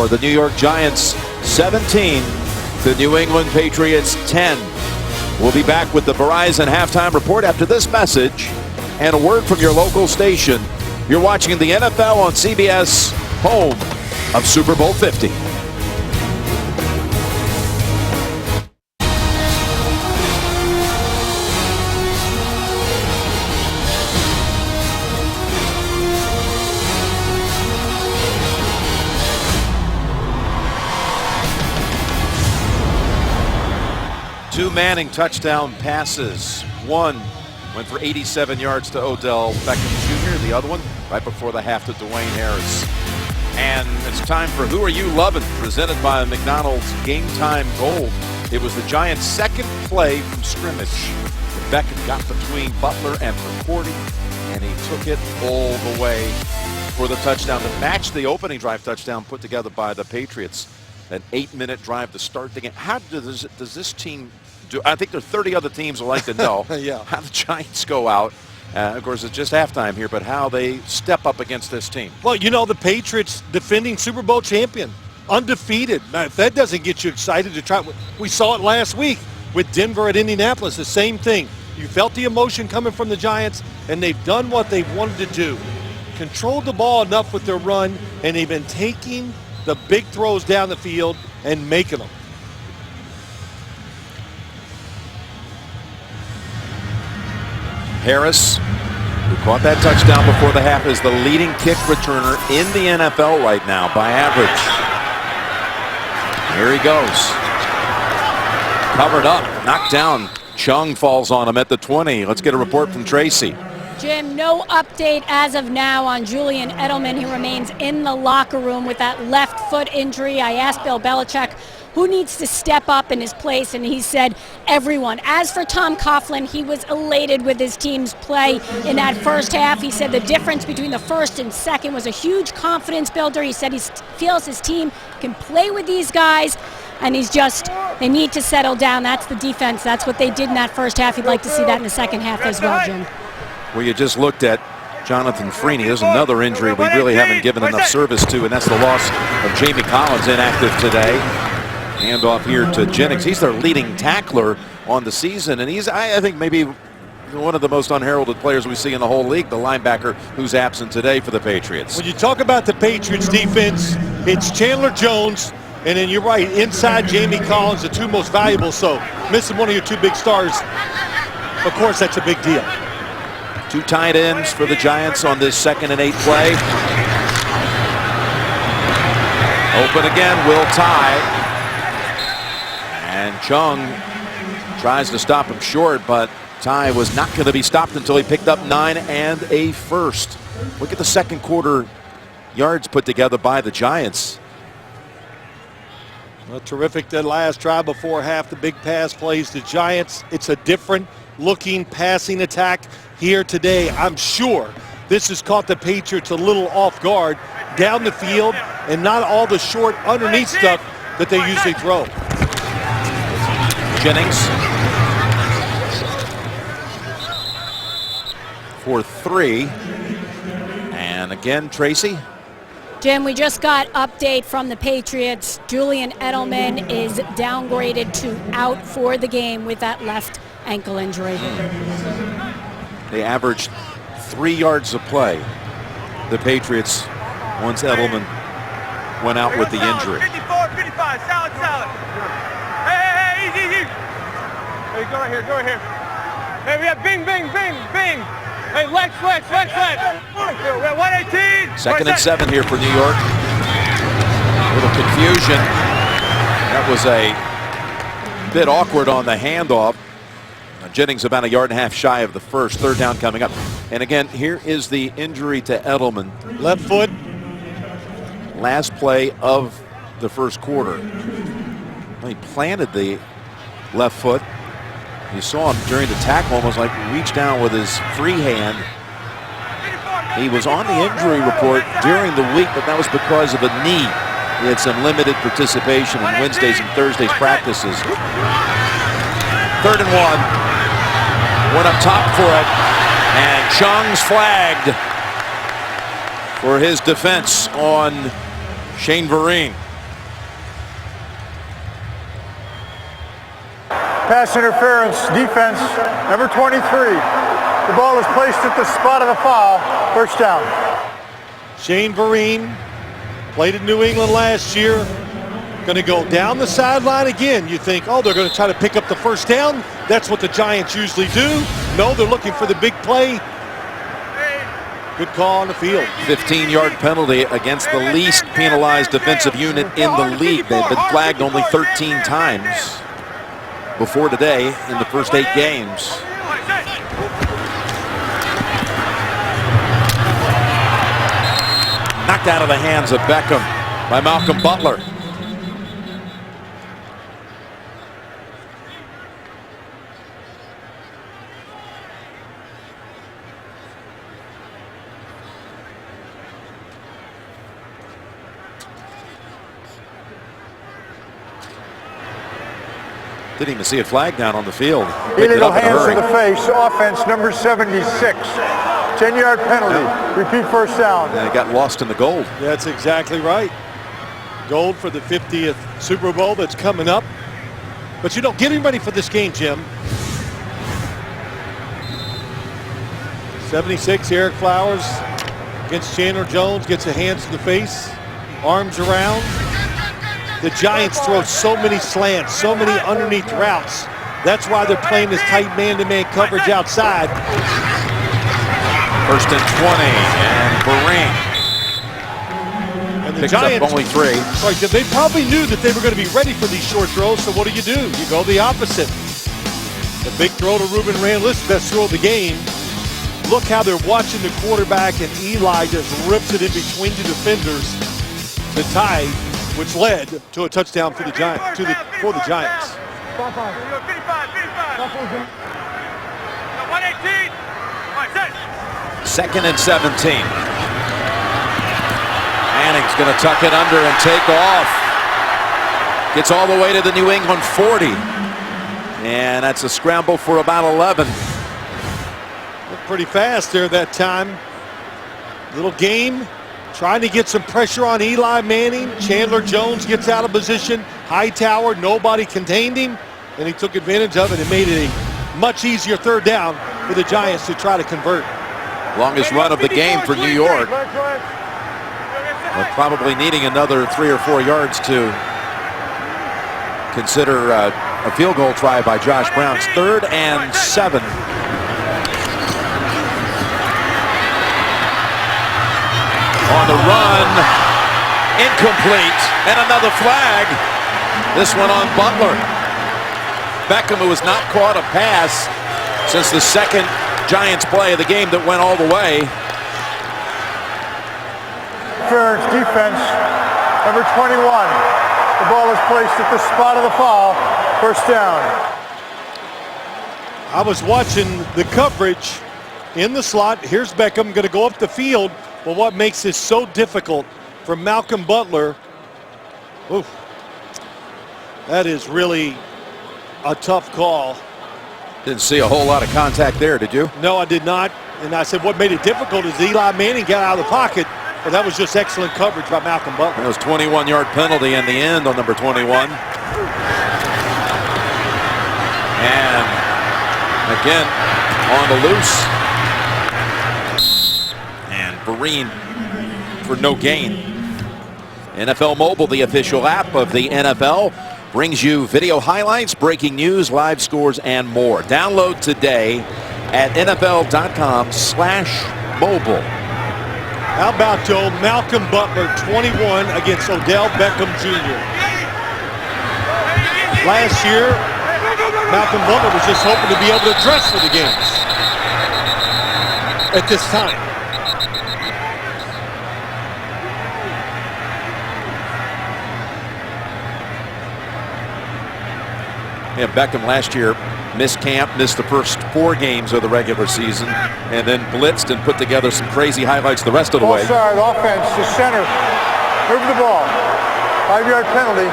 score. The New York Giants 17, the New England Patriots 10. We'll be back with the Verizon halftime report after this message and a word from your local station. You're watching the NFL on CBS, home of Super Bowl 50. Two Manning touchdown passes. One went for 87 yards to Odell Beckham Jr. The other one right before the half to Dwayne Harris. And it's time for Who Are You Lovin', presented by McDonald's Game Time Gold. It was the Giants' second play from scrimmage. Beckham got between Butler and McCourty, and he took it all the way for the touchdown to match the opening drive touchdown put together by the Patriots. An 8-minute drive to start the game. How does this team do? I think there are 30 other teams would like to know yeah. How the Giants go out. Of course, it's just halftime here, but how they step up against this team. Well, you know, the Patriots, defending Super Bowl champion, undefeated. Now, if that doesn't get you excited to try, we saw it last week with Denver at Indianapolis, the same thing. You felt the emotion coming from the Giants, and they've done what they've wanted to do. Controlled the ball enough with their run, and they've been taking the big throws down the field and making them. Harris, who caught that touchdown before the half, is the leading kick returner in the NFL right now by average. Here he goes. Covered up, knocked down. Chung falls on him at the 20. Let's get a report from Tracy. Jim, no update as of now on Julian Edelman. He remains in the locker room with that left foot injury. I asked Bill Belichick who needs to step up in his place, and he said everyone. As for Tom Coughlin, he was elated with his team's play in that first half. He said the difference between the first and second was a huge confidence builder. He said he feels his team can play with these guys, and they need to settle down. That's the defense. That's what they did in that first half. He'd like to see that in the second half as well, Jim. Well, you just looked at Jonathan Freeney. There's another injury we really haven't given enough service to, and that's the loss of Jamie Collins, inactive today. Handoff here to Jennings. He's their leading tackler on the season, and he's, I think, maybe one of the most unheralded players we see in the whole league, the linebacker who's absent today for the Patriots. When you talk about the Patriots defense, it's Chandler Jones, and then you're right, inside Jamie Collins, the two most valuable. So missing one of your two big stars, of course, that's a big deal. Two tight ends for the Giants on this 2nd and 8 play. Open again, Will Tye. And Chung tries to stop him short, but Tye was not going to be stopped until he picked up 9 and a first. Look at the second quarter yards put together by the Giants. Well, terrific that last drive before half, the big pass plays. The Giants, it's a different looking passing attack here today. I'm sure this has caught the Patriots a little off guard down the field and not all the short underneath stuff that they usually throw. Jennings for 3. And again, Tracy. Jim, we just got update from the Patriots. Julian Edelman is downgraded to out for the game with that left ankle injury. They averaged 3 yards a play, the Patriots, once Edelman went out with the injury. 54, 55, salad. Hey, easy. Hey, go right here. Hey, we have bing. Hey, Lex. We have 118. 2nd and 7 here for New York. A little confusion. That was a bit awkward on the handoff. Jennings about 1.5 yards shy of the first. 3rd down coming up. And again, here is the injury to Edelman. Left foot. Last play of the first quarter. Well, he planted the left foot. You saw him during the tackle almost like reach down with his free hand. He was on the injury report during the week, but that was because of a knee. He had some limited participation in Wednesdays and Thursdays practices. 3rd and 1. Went up top for it, and Chung's flagged for his defense on Shane Vereen. Pass interference, defense, number 23. The ball is placed at the spot of the foul. First down. Shane Vereen played in New England last year. Going to go down the sideline again. You think, oh, they're going to try to pick up the first down. That's what the Giants usually do. No, they're looking for the big play. Good call on the field. 15-yard penalty against the least penalized defensive unit in the league. They've been flagged only 13 times before today in the first 8 games. Knocked out of the hands of Beckham by Malcolm Butler. Didn't even see a flag down on the field. Illegal hands to the face. Offense number 76. 10-yard penalty. Repeat first down. And it got lost in the gold. That's exactly right. Gold for the 50th Super Bowl that's coming up. But you know, getting ready for this game, Jim. 76, Eric Flowers against Chandler Jones. Gets a hands to the face. Arms around. The Giants throw so many slants, so many underneath routes. That's why they're playing this tight man-to-man coverage outside. First and 20, and Vereen. And the Picks Giants, up only 3. Right, they probably knew that they were going to be ready for these short throws, so what do? You go the opposite. The big throw to Ruben Randall, best throw of the game. Look how they're watching the quarterback, and Eli just rips it in between the defenders to tie, which led to a touchdown for the Giants. For the Giants. 2nd and 17. Manning's going to tuck it under and take off. Gets all the way to the New England 40. And that's a scramble for about 11. Looked pretty fast there that time. Little game. Trying to get some pressure on Eli Manning. Chandler Jones gets out of position. Hightower, nobody contained him, and he took advantage of it and made it a much easier third down for the Giants to try to convert. Longest run of the game for New York. But probably needing another 3 or 4 yards to consider a field goal try by Josh Brown. 3rd and 7. On the run, incomplete, and another flag. This one on Butler. Beckham, who has not caught a pass since the second Giants play of the game that went all the way. Interference defense, number 21. The ball is placed at the spot of the foul. First down. I was watching the coverage in the slot. Here's Beckham going to go up the field. But what makes this so difficult for Malcolm Butler, that is really a tough call. Didn't see a whole lot of contact there, did you? No, I did not. And I said what made it difficult is Eli Manning got out of the pocket, but that was just excellent coverage by Malcolm Butler. It was 21-yard penalty in the end on number 21. And again, on the loose. Vereen for no gain. NFL Mobile, the official app of the NFL, brings you video highlights, breaking news, live scores, and more. Download today at NFL.com/mobile. How about Malcolm Butler, 21 against Odell Beckham Jr. Last year, Malcolm Butler was just hoping to be able to dress for the games at this time. Yeah, Beckham last year missed camp, missed the first 4 games of the regular season, and then blitzed and put together some crazy highlights the rest of the way. Offside, offense to center. Move the ball. 5-yard penalty.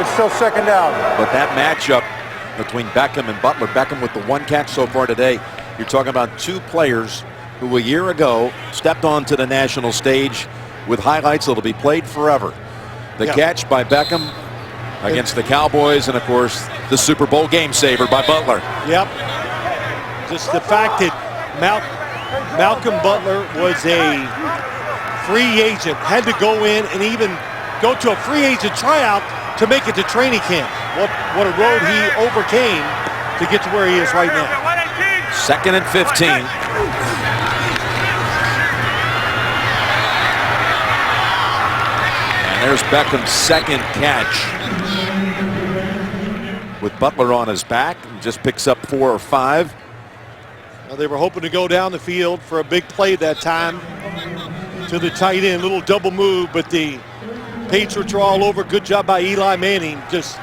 It's still second down. But that matchup between Beckham and Butler, Beckham with the 1 catch so far today, you're talking about 2 players who a year ago stepped onto the national stage with highlights that'll be played forever. The catch by Beckham against the Cowboys, and of course the Super Bowl game saver by Butler. Yep. Just the fact that Malcolm Butler was a free agent, had to go in and even go to a free agent tryout to make it to training camp. What a road he overcame to get to where he is right now. 2nd and 15. And there's Beckham's second catch. With Butler on his back, and just picks up 4 or 5. Well, they were hoping to go down the field for a big play that time to the tight end, little double move, but the Patriots are all over. Good job by Eli Manning, just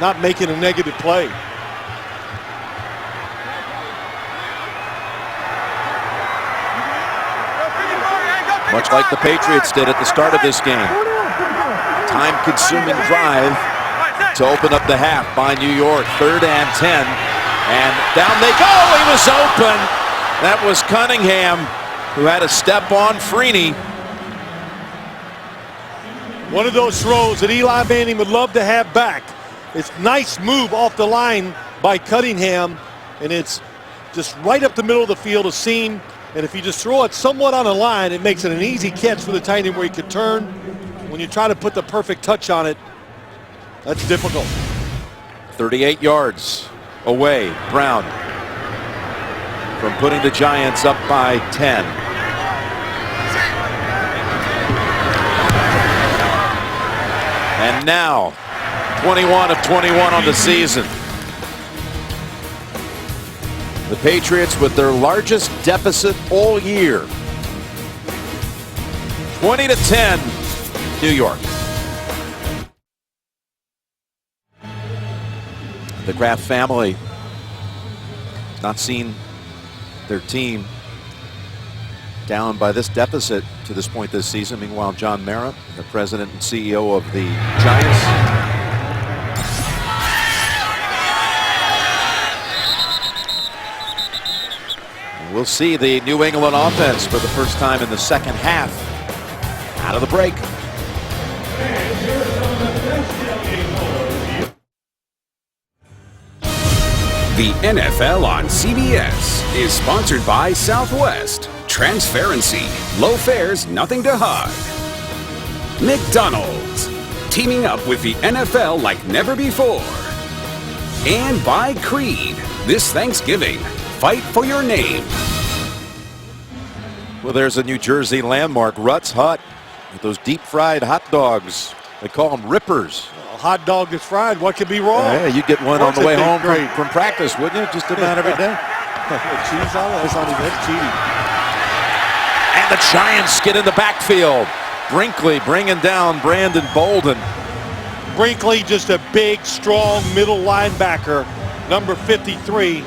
not making a negative play. Much like the Patriots did at the start of this game. Time-consuming drive to open up the half by New York. 3rd and 10. And down they go. He was open. That was Cunningham, who had a step on Freeney. One of those throws that Eli Manning would love to have back. It's a nice move off the line by Cunningham, and it's just right up the middle of the field, a seam. And if you just throw it somewhat on a line, it makes it an easy catch for the tight end where he could turn. When you try to put the perfect touch on it, that's difficult. 38 yards away, Brown, from putting the Giants up by 10. And now, 21 of 21 on the season. The Patriots with their largest deficit all year. 20-10, New York. The Kraft family has not seen their team down by this deficit to this point this season. Meanwhile, John Mara, the president and CEO of the Giants, and we'll see the New England offense for the first time in the second half out of the break. The NFL on CBS is sponsored by Southwest. Transparency, low fares, nothing to hide. McDonald's, teaming up with the NFL like never before. And by Creed, this Thanksgiving, fight for your name. Well, there's a New Jersey landmark, Rutt's Hut, with those deep fried hot dogs. They call them rippers. A hot dog that's fried, what could be wrong? Yeah, you get one on the way home from practice, wouldn't you? Just about every day. Cheese on it? That's not even cheating. And the Giants get in the backfield. Brinkley bringing down Brandon Bolden. Brinkley, just a big, strong middle linebacker, number 53,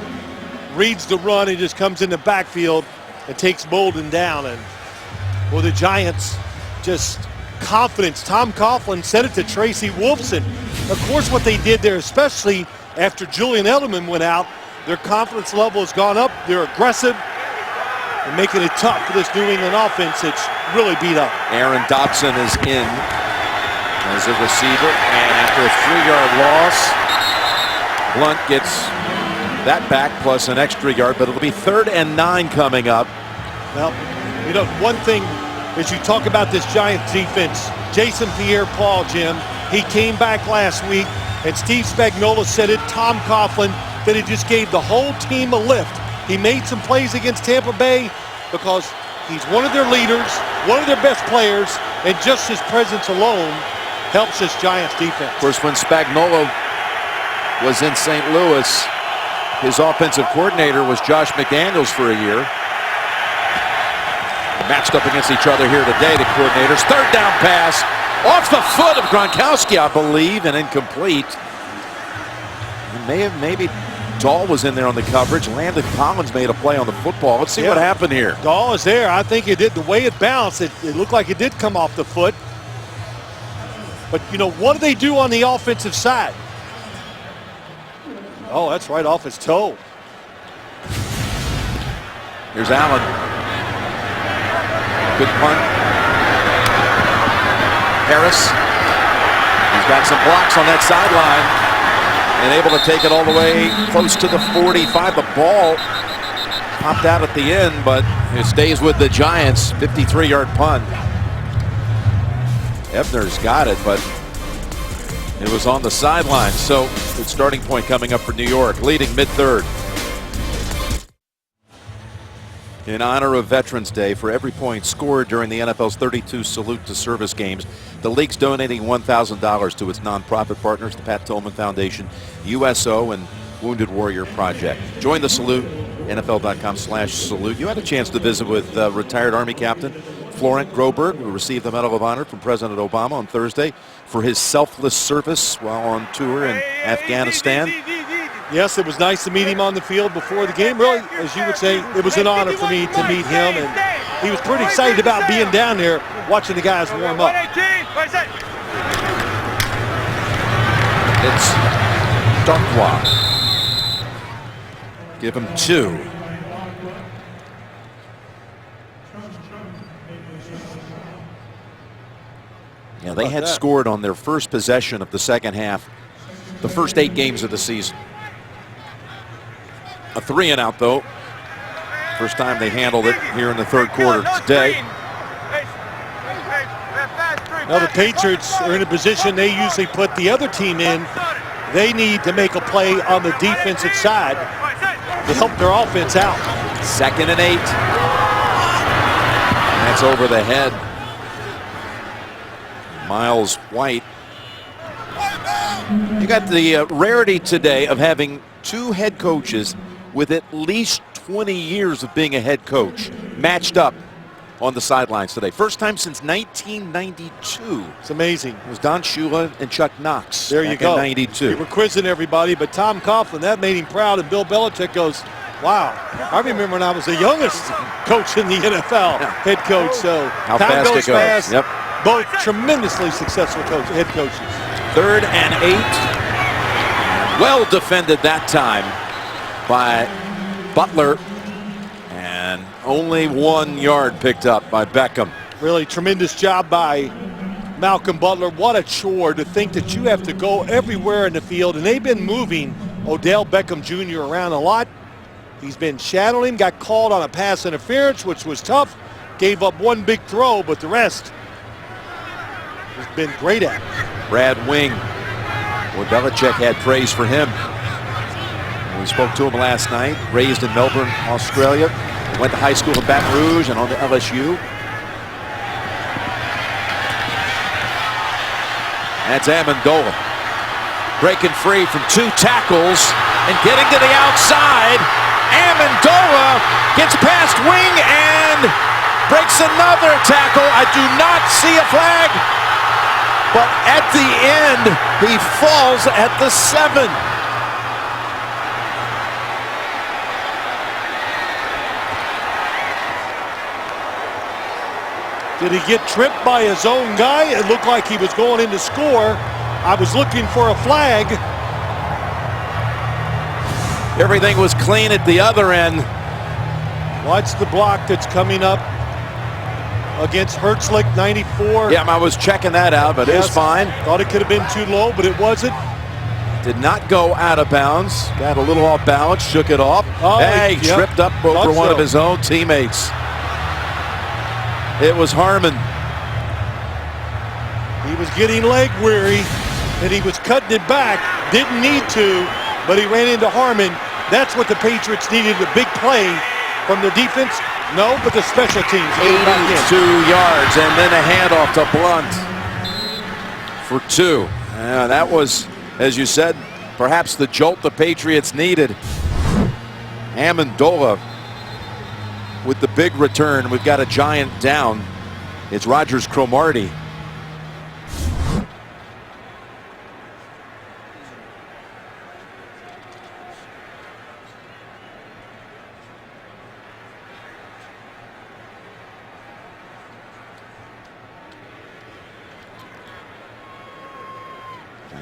reads the run and just comes in the backfield and takes Bolden down. And well, the Giants just confidence. Tom Coughlin said it to Tracy Wolfson. Of course, what they did there, especially after Julian Edelman went out, their confidence level has gone up. They're aggressive and making it tough for this New England offense. It's really beat up. Aaron Dobson is in as a receiver, and after a 3-yard loss, Blunt gets that back plus an extra yard, but it'll be 3rd and 9 coming up. Well, you know, one thing as you talk about this Giants defense, Jason Pierre-Paul, Jim, he came back last week, and Steve Spagnuolo said it, Tom Coughlin, that it just gave the whole team a lift. He made some plays against Tampa Bay because he's one of their leaders, one of their best players, and just his presence alone helps this Giants defense. Of course, when Spagnuolo was in St. Louis, his offensive coordinator was Josh McDaniels for a year. Matched up against each other here today, the coordinators. 3rd down pass off the foot of Gronkowski, I believe, and incomplete. Maybe Dahl was in there on the coverage. Landon Collins made a play on the football. Let's see what happened here. Dahl is there. I think it did. The way it bounced, it looked like it did come off the foot. But, you know, what do they do on the offensive side? Oh, that's right off his toe. Here's Allen. Good punt. Harris got some blocks on that sideline and able to take it all the way close to the 45. The ball popped out at the end, but it stays with the Giants. 53-yard punt. Ebner's got it, but it was on the sideline. So good starting point coming up for New York, leading mid-third. In honor of Veterans Day, for every point scored during the NFL's 32 Salute to Service games, the league's donating $1,000 to its nonprofit partners, the Pat Tillman Foundation, USO, and Wounded Warrior Project. Join the Salute, NFL.com/salute. You had a chance to visit with retired Army Captain Florent Groberg, who received the Medal of Honor from President Obama on Thursday for his selfless service while on tour in Afghanistan. Yes, it was nice to meet him on the field before the game. Really, as you would say, it was an honor for me to meet him, and he was pretty excited about being down there watching the guys warm up. It's Darkwa. Give him 2. Yeah, they had scored on their first possession of the second half, the first 8 games of the season. A 3-and-out, though. First time they handled it here in the third quarter today. Now the Patriots are in a position they usually put the other team in. They need to make a play on the defensive side to help their offense out. 2nd and 8. That's over the head. Miles White. You got the rarity today of having 2 head coaches with at least 20 years of being a head coach matched up on the sidelines today. First time since 1992. It's amazing. It was Don Shula and Chuck Knox. There you go. In 92. We were quizzing everybody, but Tom Coughlin, that made him proud, and Bill Belichick goes, wow, I remember when I was the youngest coach in the NFL, head coach. So how time fast goes it goes. fast. Yep. Both tremendously successful head coaches. 3rd and 8. Well defended that time by Butler, and only 1 yard picked up by Beckham. Really tremendous job by Malcolm Butler. What a chore to think that you have to go everywhere in the field, and they've been moving Odell Beckham Jr. around a lot. He's been shadowing him, got called on a pass interference, which was tough, gave up 1 big throw, but the rest has been great at it. Brad Wing. Boy, Belichick had praise for him. We spoke to him last night. Raised in Melbourne, Australia. Went to high school in Baton Rouge and on to LSU. That's Amendola. Breaking free from 2 tackles and getting to the outside. Amendola gets past Wing and breaks another tackle. I do not see a flag. But at the end, he falls at the 7. Did he get tripped by his own guy? It looked like he was going in to score. I was looking for a flag. Everything was clean at the other end. Watch the block that's coming up against Hertzlick, 94. Yeah, I was checking that out, but yes, it's fine. Thought it could have been too low, but it wasn't. Did not go out of bounds. Got a little off balance, shook it off. Oh, hey, yep. Tripped up over one of his own teammates. It was Harmon. He was getting leg weary, and he was cutting it back. Didn't need to, but he ran into Harmon. That's what the Patriots needed, a big play from the defense. No, but the special teams. 82 yards, and then a handoff to Blunt for 2. That was, as you said, perhaps the jolt the Patriots needed. Amendola with the big return. We've got a Giant down. It's Rogers Cromartie.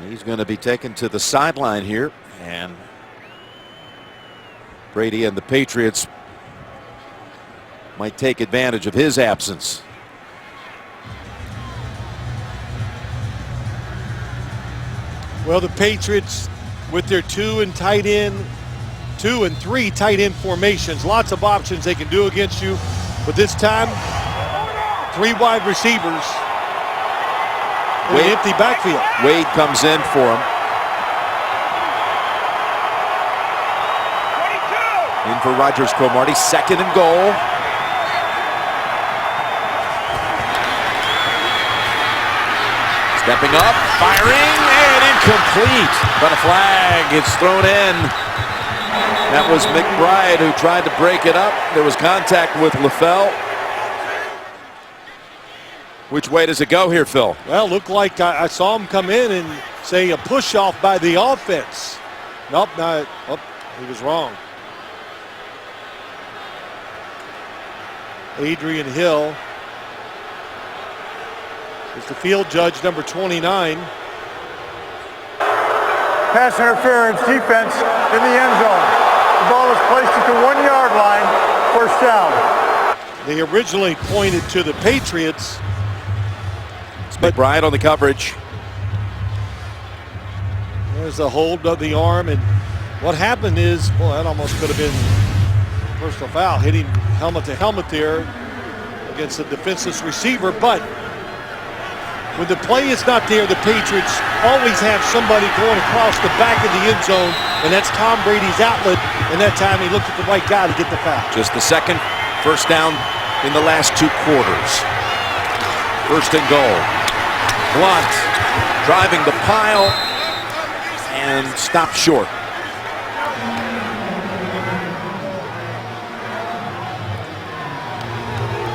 He's going to be taken to the sideline here, and Brady and the Patriots might take advantage of his absence. Well, the Patriots with their 2 and 3 tight end formations, lots of options they can do against you. But this time, 3 wide receivers in an empty backfield. Wade comes in for him. In for Rogers Cromartie, 2nd and goal. Stepping up, firing, and incomplete. But a flag is thrown in. That was McBride who tried to break it up. There was contact with LaFell. Which way does it go here, Phil? Well, looked like I saw him come in and say a push-off by the offense. Nope, no, oh, he was wrong. Adrian Hill is the field judge, number 29. Pass interference, defense in the end zone. The ball is placed at the 1-yard line, 1st down. They originally pointed to the Patriots. McBride on the coverage. There's a hold of the arm, and what happened is, well, that almost could have been personal foul, hitting helmet to helmet there against the defenseless receiver. But when the play is not there, the Patriots always have somebody going across the back of the end zone, and that's Tom Brady's outlet. And that time he looked at the right guy to get the foul. Just the 2nd first down in the last 2 quarters. 1st and goal. Blunt driving the pile and stopped short.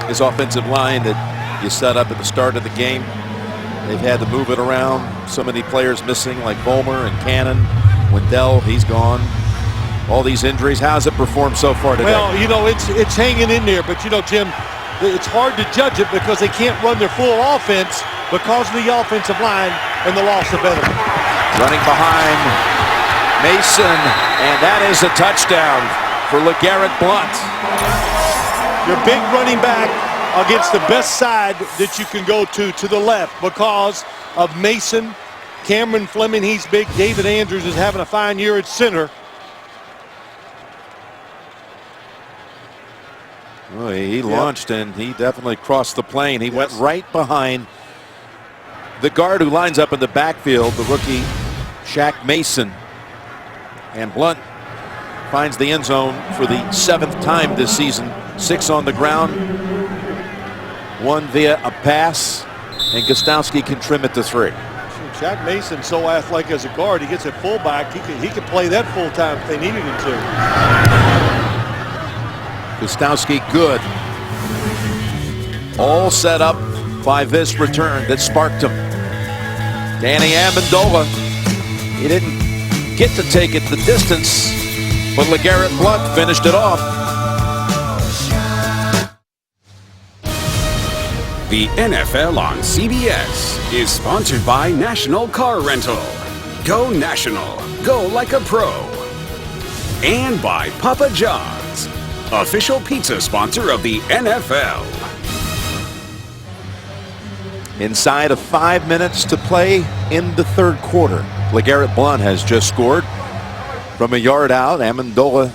His offensive line that you set up at the start of the game, they've had to move it around. So many players missing, like Vollmer and Cannon. Wendell, he's gone. All these injuries. How's it performed so far today? Well, you know, it's hanging in there, but you know, Jim, it's hard to judge it because they can't run their full offense because of the offensive line and the loss of Edelman. Running behind Mason, and that is a touchdown for LeGarrette Blount. Your big running back against the best side that you can go to the left because of Mason. Cameron Fleming, he's big. David Andrews is having a fine year at center. Well, he launched and he definitely crossed the plane. He went right behind the guard who lines up in the backfield, the rookie Shaq Mason. And Blount finds the end zone for the 7th time this season. 6 on the ground, 1 via a pass, and Gostowski can trim it to 3. Shaq Mason so athletic as a guard. He gets a fullback. He could play that full time if they needed him to. Gostowski good. All set up by this return that sparked him. Danny Amendola, he didn't get to take it the distance, but LeGarrette Blount finished it off. The NFL on CBS is sponsored by National Car Rental. Go national. Go like a pro. And by Papa John's, official pizza sponsor of the NFL. Inside of 5 minutes to play in the 3rd quarter. LeGarrette Blount has just scored from a yard out. Amendola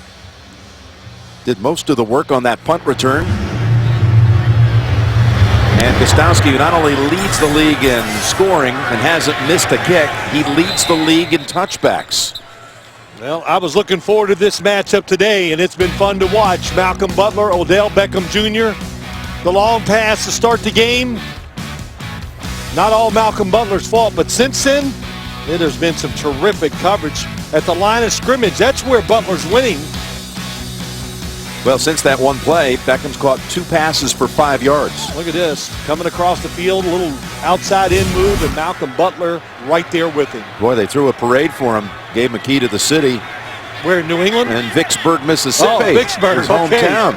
did most of the work on that punt return. And Gostowski, who not only leads the league in scoring and hasn't missed a kick, he leads the league in touchbacks. Well, I was looking forward to this matchup today, and it's been fun to watch. Malcolm Butler, Odell Beckham Jr., the long pass to start the game. Not all Malcolm Butler's fault, but since then, it has been some terrific coverage at the line of scrimmage. That's where Butler's winning. Well, since that one play, Beckham's caught 2 passes for 5 yards. Look at this. Coming across the field, a little outside-in move, and Malcolm Butler right there with him. Boy, they threw a parade for him. Gave him a key to the city. Where, in New England? In Vicksburg, Mississippi. Oh, Vicksburg, his okay. hometown.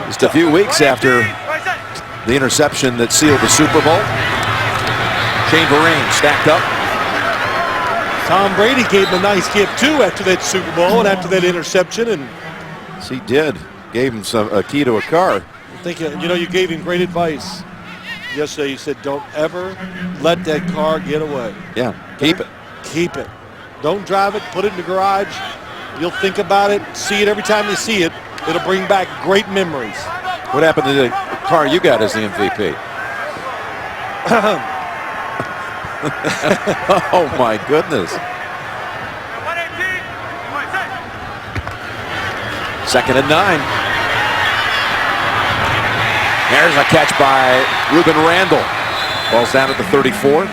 Just a few weeks after the interception that sealed the Super Bowl. Shane Vereen stacked up. Tom Brady gave him a nice gift, too, after that Super Bowl and after that interception. And yes, he did. Gave him a key to a car. I think, you know, you gave him great advice. yesterday. He said, don't ever let that car get away. Yeah, keep it. Keep it. Don't drive it. Put it in the garage. You'll think about it. See it every time you see it. It'll bring back great memories. What happened to the car you got as the MVP? Oh, my goodness. 2nd and 9. There's a catch by Ruben Randall. Ball's down at the 34.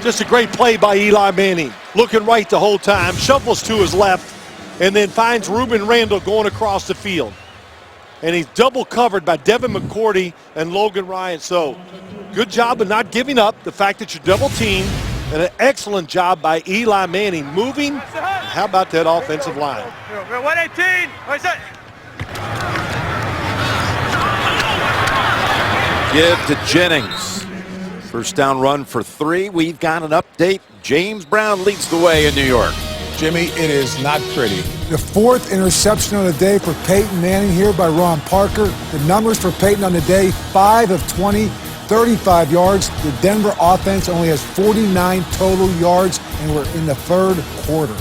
Just a great play by Eli Manning. Looking right the whole time. Shuffles to his left and then finds Ruben Randall going across the field. And he's double covered by Devin McCourty and Logan Ryan. So good job of not giving up. The fact that you're double teamed, and an excellent job by Eli Manning moving. How about that offensive line? 118. What's that? Give to Jennings. First down run for 3. We've got an update. James Brown leads the way in New York. Jimmy, it is not pretty. The 4th interception of the day for Peyton Manning here by Ron Parker. The numbers for Peyton on the day, 5 of 20, 35 yards. The Denver offense only has 49 total yards, and we're in the 3rd quarter.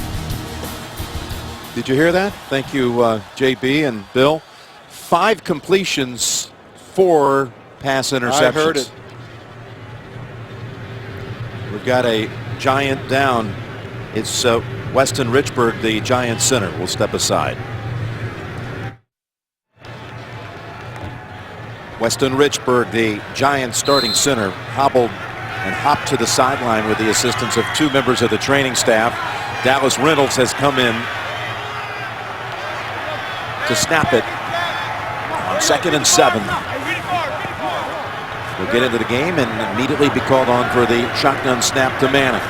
Did you hear that? Thank you, JB and Bill. 5 completions, 4 pass interceptions. I heard it. We've got a Giant down. It's Weston Richburg, the Giant center, will step aside. Weston Richburg, the Giant starting center, hobbled and hopped to the sideline with the assistance of 2 members of the training staff. Dallas Reynolds has come in to snap it on 2nd and 7. He'll get into the game and immediately be called on for the shotgun snap to Manning.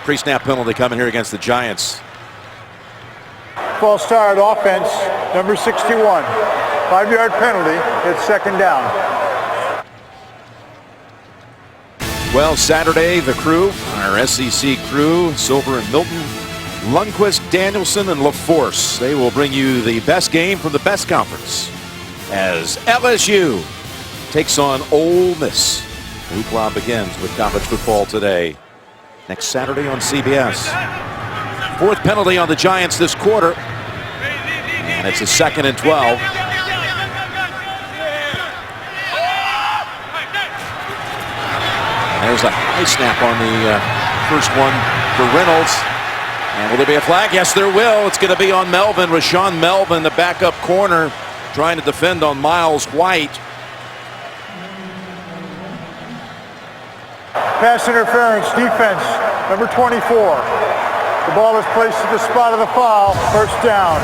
Pre-snap penalty coming here against the Giants. False start offense, number 61. 5-yard penalty. It's 2nd down. Well, Saturday, the crew, our SEC crew, Silver and Milton, Lundquist, Danielson, and LaForce. They will bring you the best game from the best conference as LSU takes on Ole Miss. The hoopla begins with college football today. Next Saturday on CBS. 4th penalty on the Giants this quarter. And it's a 2nd and 12. And there's a high snap on the first one for Reynolds. And will there be a flag? Yes, there will. It's going to be on Melvin. Rashawn Melvin, the backup corner, trying to defend on Miles White. Pass interference, defense, number 24. The ball is placed at the spot of the foul. 1st down.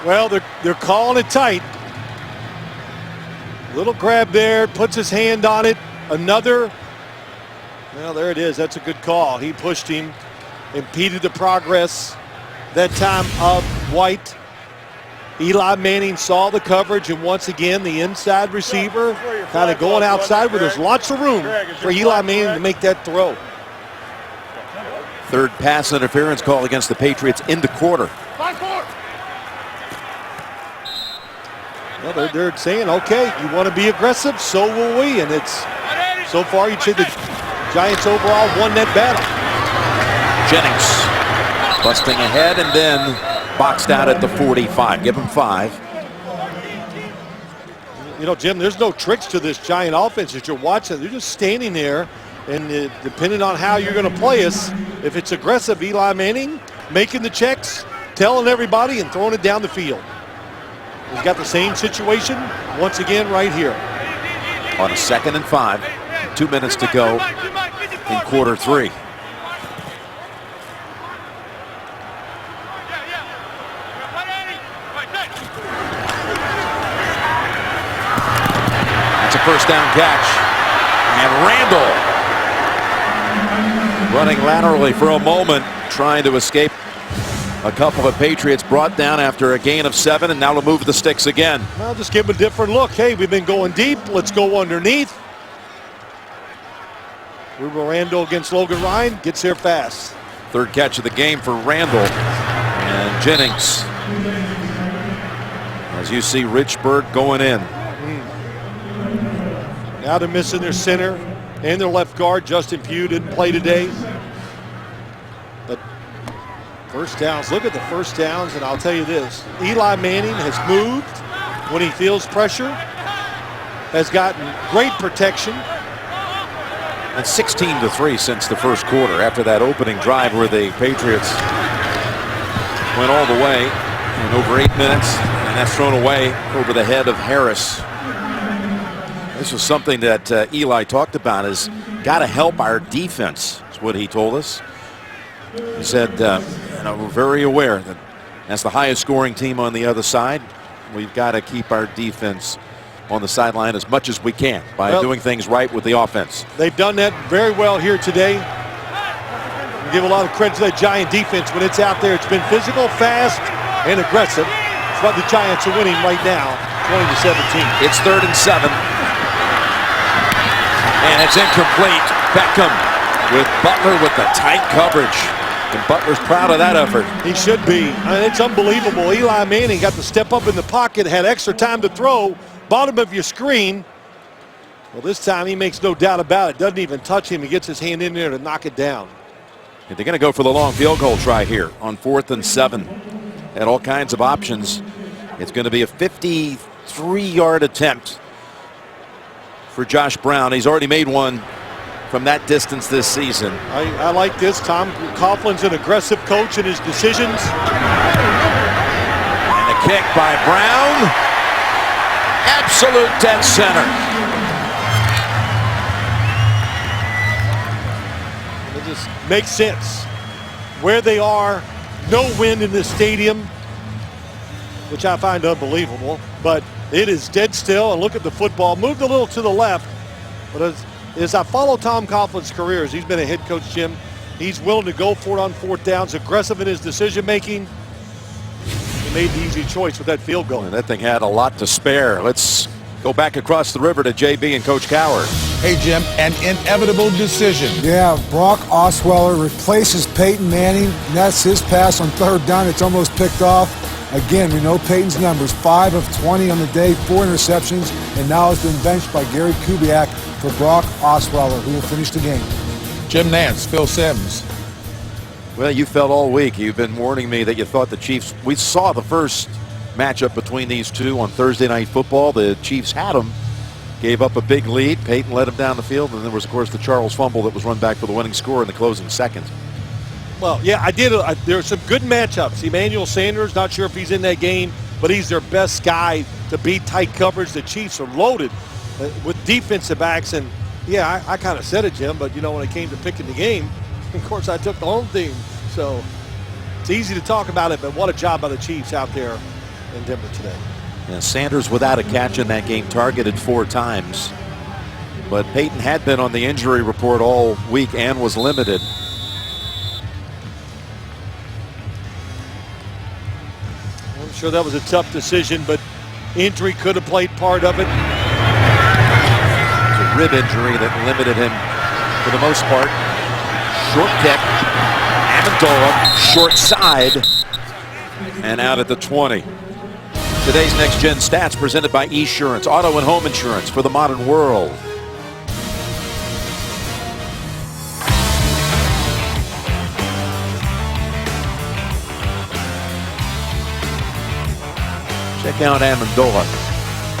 Well, they're calling it tight. Little grab there, puts his hand on it. Another. Well, there it is. That's a good call. He pushed him, impeded the progress that time of White. Eli Manning saw the coverage, and once again, the inside receiver kind of going outside where there's lots of room for Eli Manning to make that throw. 3rd pass interference call against the Patriots in the quarter. Well, they're saying, okay, you want to be aggressive, so will we. And it's, so far, you'd say the Giants overall won that battle. Jennings busting ahead and then boxed out at the 45. Give him 5. You know, Jim, there's no tricks to this Giant offense that you're watching. They're just standing there, and depending on how you're going to play us, if it's aggressive, Eli Manning making the checks, telling everybody, and throwing it down the field. He's got the same situation once again right here. On a 2nd and 5. 2 minutes to go in quarter 3. First down catch. And Randall running laterally for a moment, trying to escape a couple of Patriots brought down after a gain of 7, and now to move the sticks again. Well, just give him a different look. Hey, we've been going deep. Let's go underneath. Ruben Randall against Logan Ryan. Gets here fast. 3rd catch of the game for Randall. And Jennings has as you see Richburg going in. Now they're missing their center and their left guard. Justin Pugh didn't play today. But first downs, look at the first downs, and I'll tell you this. Eli Manning has moved when he feels pressure, has gotten great protection. And 16-3 since the first quarter after that opening drive where the Patriots went all the way in over 8 minutes, and that's thrown away over the head of Harris. This was something that Eli talked about, is got to help our defense, is what he told us. He said, we're very aware that that's the highest scoring team on the other side. We've got to keep our defense on the sideline as much as we can by doing things right with the offense. They've done that very well here today. We give a lot of credit to that Giant defense when it's out there. It's been physical, fast, and aggressive. It's what the Giants are winning right now, 20-17. It's 3rd and 7. And it's incomplete. Beckham with Butler with the tight coverage. And Butler's proud of that effort. He should be. It's unbelievable. Eli Manning got to step up in the pocket, had extra time to throw. Bottom of your screen. Well, this time he makes no doubt about it. Doesn't even touch him. He gets his hand in there to knock it down. And they're going to go for the long field goal try here on 4th and 7. Had all kinds of options. It's going to be a 53-yard attempt for Josh Brown. He's already made one from that distance this season. I like this. Tom Coughlin's an aggressive coach in his decisions. And a kick by Brown. Absolute dead center. It just makes sense. Where they are, no wind in the stadium, which I find unbelievable, but it is dead still. And look at the football. Moved a little to the left, but as I follow Tom Coughlin's career, as he's been a head coach, Jim, he's willing to go for it on 4th downs, aggressive in his decision making. He made the easy choice with that field goal. And that thing had a lot to spare. Let's go back across the river to JB and Coach Cowher. Hey, Jim, an inevitable decision. Yeah, Brock Osweiler replaces Peyton Manning, and that's his pass on 3rd down. It's almost picked off. Again, we know Peyton's numbers, 5 of 20 on the day, 4 interceptions, and now has been benched by Gary Kubiak for Brock Osweiler, who will finish the game. Jim Nantz, Phil Simms. Well, you felt all week. You've been warning me that you thought the Chiefs, we saw the first matchup between these two on Thursday Night Football. The Chiefs had them, gave up a big lead. Peyton led them down the field, and there was, of course, the Charles fumble that was run back for the winning score in the closing seconds. Well, yeah, I did. There are some good matchups. Emmanuel Sanders, not sure if he's in that game, but he's their best guy to beat tight coverage. The Chiefs are loaded with defensive backs, and yeah, I kind of said it, Jim, but when it came to picking the game, of course, I took the home team. So it's easy to talk about it, but what a job by the Chiefs out there in Denver today. And Sanders without a catch in that game, targeted 4 times. But Peyton had been on the injury report all week and was limited. I'm sure that was a tough decision, but injury could have played part of it. It's a rib injury that limited him for the most part. Short kick. Amendola, short side, and out at the 20. Today's Next Gen Stats presented by Esurance, auto and home insurance for the modern world. Check out Amendola.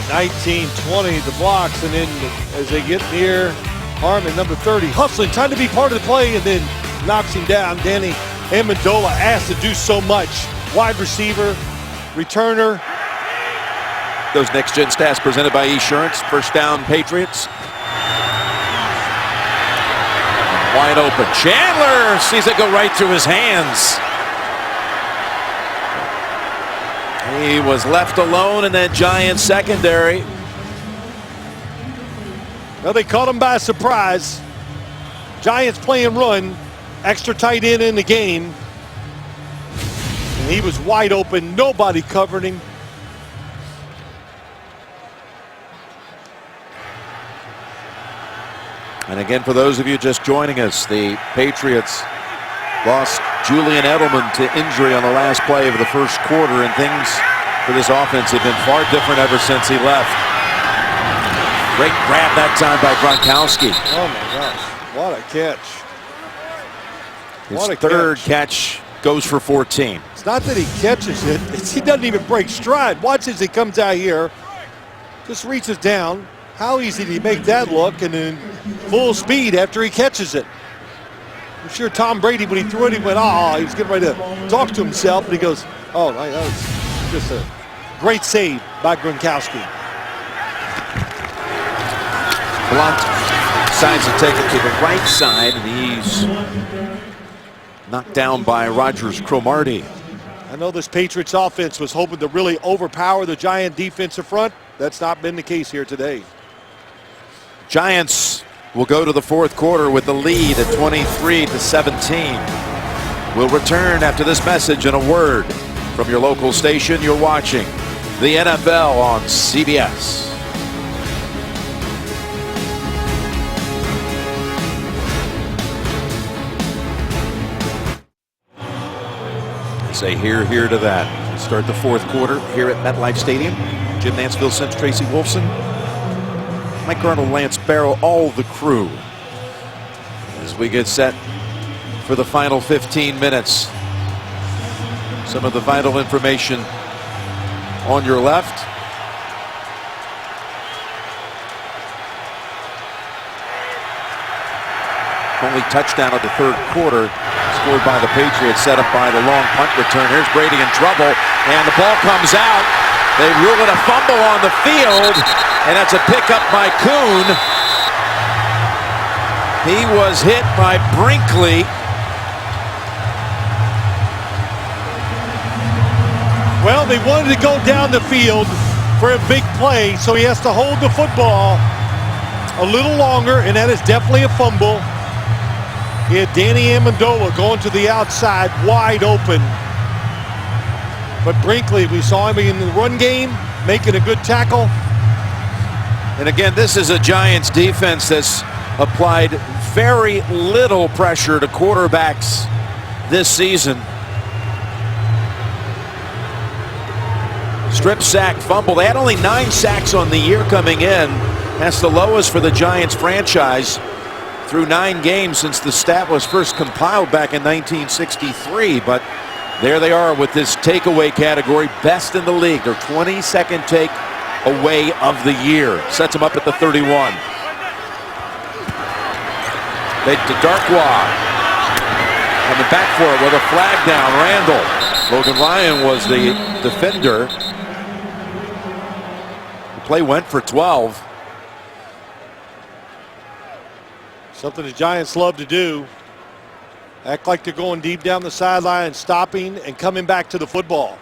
19-20, the blocks, and then as they get near Harmon, number 30, hustling, trying to be part of the play, and then knocks him down. Danny Amendola asked to do so much. Wide receiver, returner. Those Next Gen Stats presented by Esurance. First down, Patriots. Wide open. Chandler sees it go right through his hands. He was left alone in that Giants secondary. Well, they caught him by surprise. Giants playing run. Extra tight end in the game. And he was wide open. Nobody covered him. And again, for those of you just joining us, the Patriots lost Julian Edelman to injury on the last play of the first quarter, and things for this offense have been far different ever since he left. Great grab that time by Gronkowski. Oh my gosh, what a catch. His third catch goes for 14. It's not that he catches it, he doesn't even break stride. Watch as he comes out here, just reaches down. How easy did he make that look, and then full speed after he catches it. I'm sure Tom Brady, when he threw it, he went, oh, he was getting ready to talk to himself, and he goes, oh, that was just a great save by Gronkowski. Blunt decides to take it to the right side, and he's knocked down by Rogers Cromartie. I know this Patriots offense was hoping to really overpower the Giant defensive front. That's not been the case here today. Giants will go to the fourth quarter with the lead at 23-17. We'll return after this message and a word from your local station. You're watching the NFL on CBS. Say here to that. Start the fourth quarter here at MetLife Stadium. Jim Nance, Phil Simms, Tracy Wolfson, Mike Arnold, Lance Barrow, all the crew as we get set for the final 15 minutes. Some of the vital information on your left. Only touchdown of the third quarter scored by the Patriots, set up by the long punt return. Here's Brady in trouble, and the ball comes out. They rule it a fumble on the field, and that's a pickup by Kuhn. He was hit by Brinkley. Well, they wanted to go down the field for a big play, so he has to hold the football a little longer, and that is definitely a fumble. He had Danny Amendola going to the outside, wide open. But Brinkley, we saw him in the run game, making a good tackle. And again, this is a Giants defense that's applied very little pressure to quarterbacks this season. Strip sack, fumble. They had only 9 sacks on the year coming in. That's the lowest for the Giants franchise through 9 games since the stat was first compiled back in 1963. But there they are with this takeaway category, best in the league. Their 22nd take away of the year. Sets them up at the 31. They to Darkwa. Coming back for it with a flag down. Randall. Logan Ryan was the defender. The play went for 12. Something the Giants love to do. Act like they're going deep down the sideline, stopping and coming back to the football.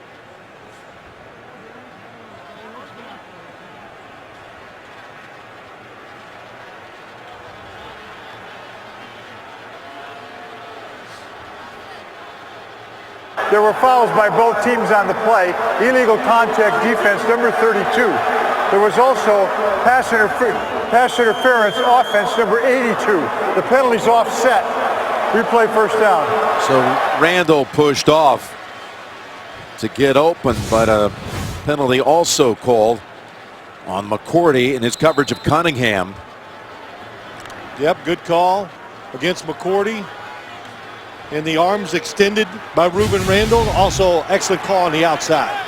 There were fouls by both teams on the play. Illegal contact defense, number 32. There was also pass interference offense, number 82. The penalty's offset. Replay first down. So Randall pushed off to get open, but a penalty also called on McCourty in his coverage of Cunningham. Yep, good call against McCourty. And the arms extended by Ruben Randall. Also excellent call on the outside.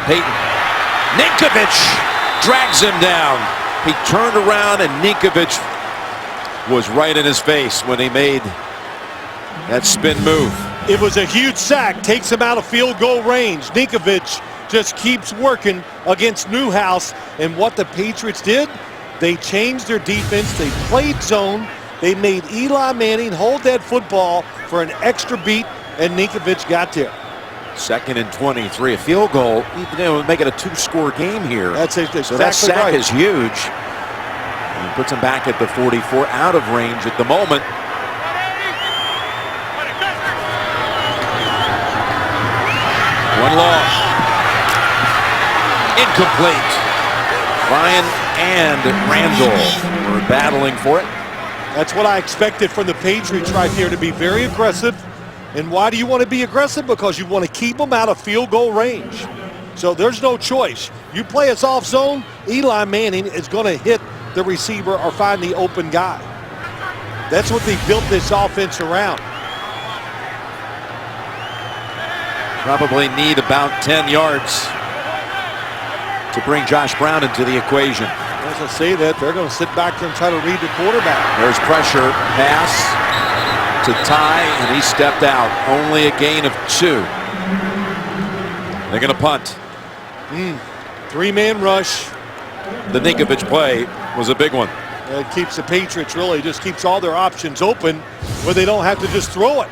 Peyton. Ninkovich drags him down. He turned around and Ninkovich was right in his face when he made that spin move. It was a huge sack, takes him out of field goal range. Ninkovich just keeps working against Newhouse. And what the Patriots did, they changed their defense. They played zone. They made Eli Manning hold that football for an extra beat, and Ninkovich got there. 2nd and 23, a field goal. Make it a 2-score game here. That's exactly so that sack right. is huge. And puts him back at the 44, out of range at the moment. One loss. Incomplete. Ryan and Randall were battling for it. That's what I expected from the Patriots right here, to be very aggressive. And why do you want to be aggressive? Because you want to keep them out of field goal range. So there's no choice. You play us off zone, Eli Manning is going to hit the receiver or find the open guy. That's what they built this offense around. Probably need about 10 yards to bring Josh Brown into the equation. As I say that, they're going to sit back there and try to read the quarterback. There's pressure, pass to Ty, and he stepped out. Only a gain of 2. They're going to punt. Three-man rush. The Ninkovich play was a big one. It keeps the Patriots, really just keeps all their options open where they don't have to just throw it.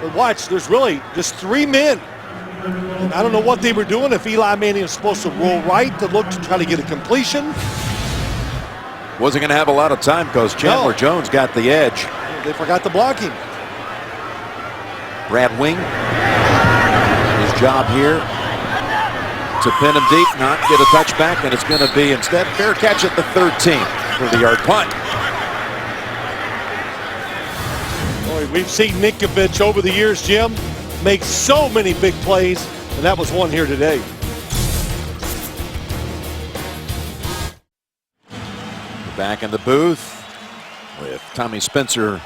But watch, there's really just 3 men. And I don't know what they were doing, if Eli Manning was supposed to roll right to look to try to get a completion. Wasn't going to have a lot of time because Chandler Jones got the edge. They forgot to block him. Brad Wing, his job here to pin him deep, not get a touchback, and it's going to be instead fair catch at the 13 for the yard punt. Boy, we've seen Ninkovich over the years, Jim, make so many big plays, and that was one here today. Back in the booth with Tommy Spencer,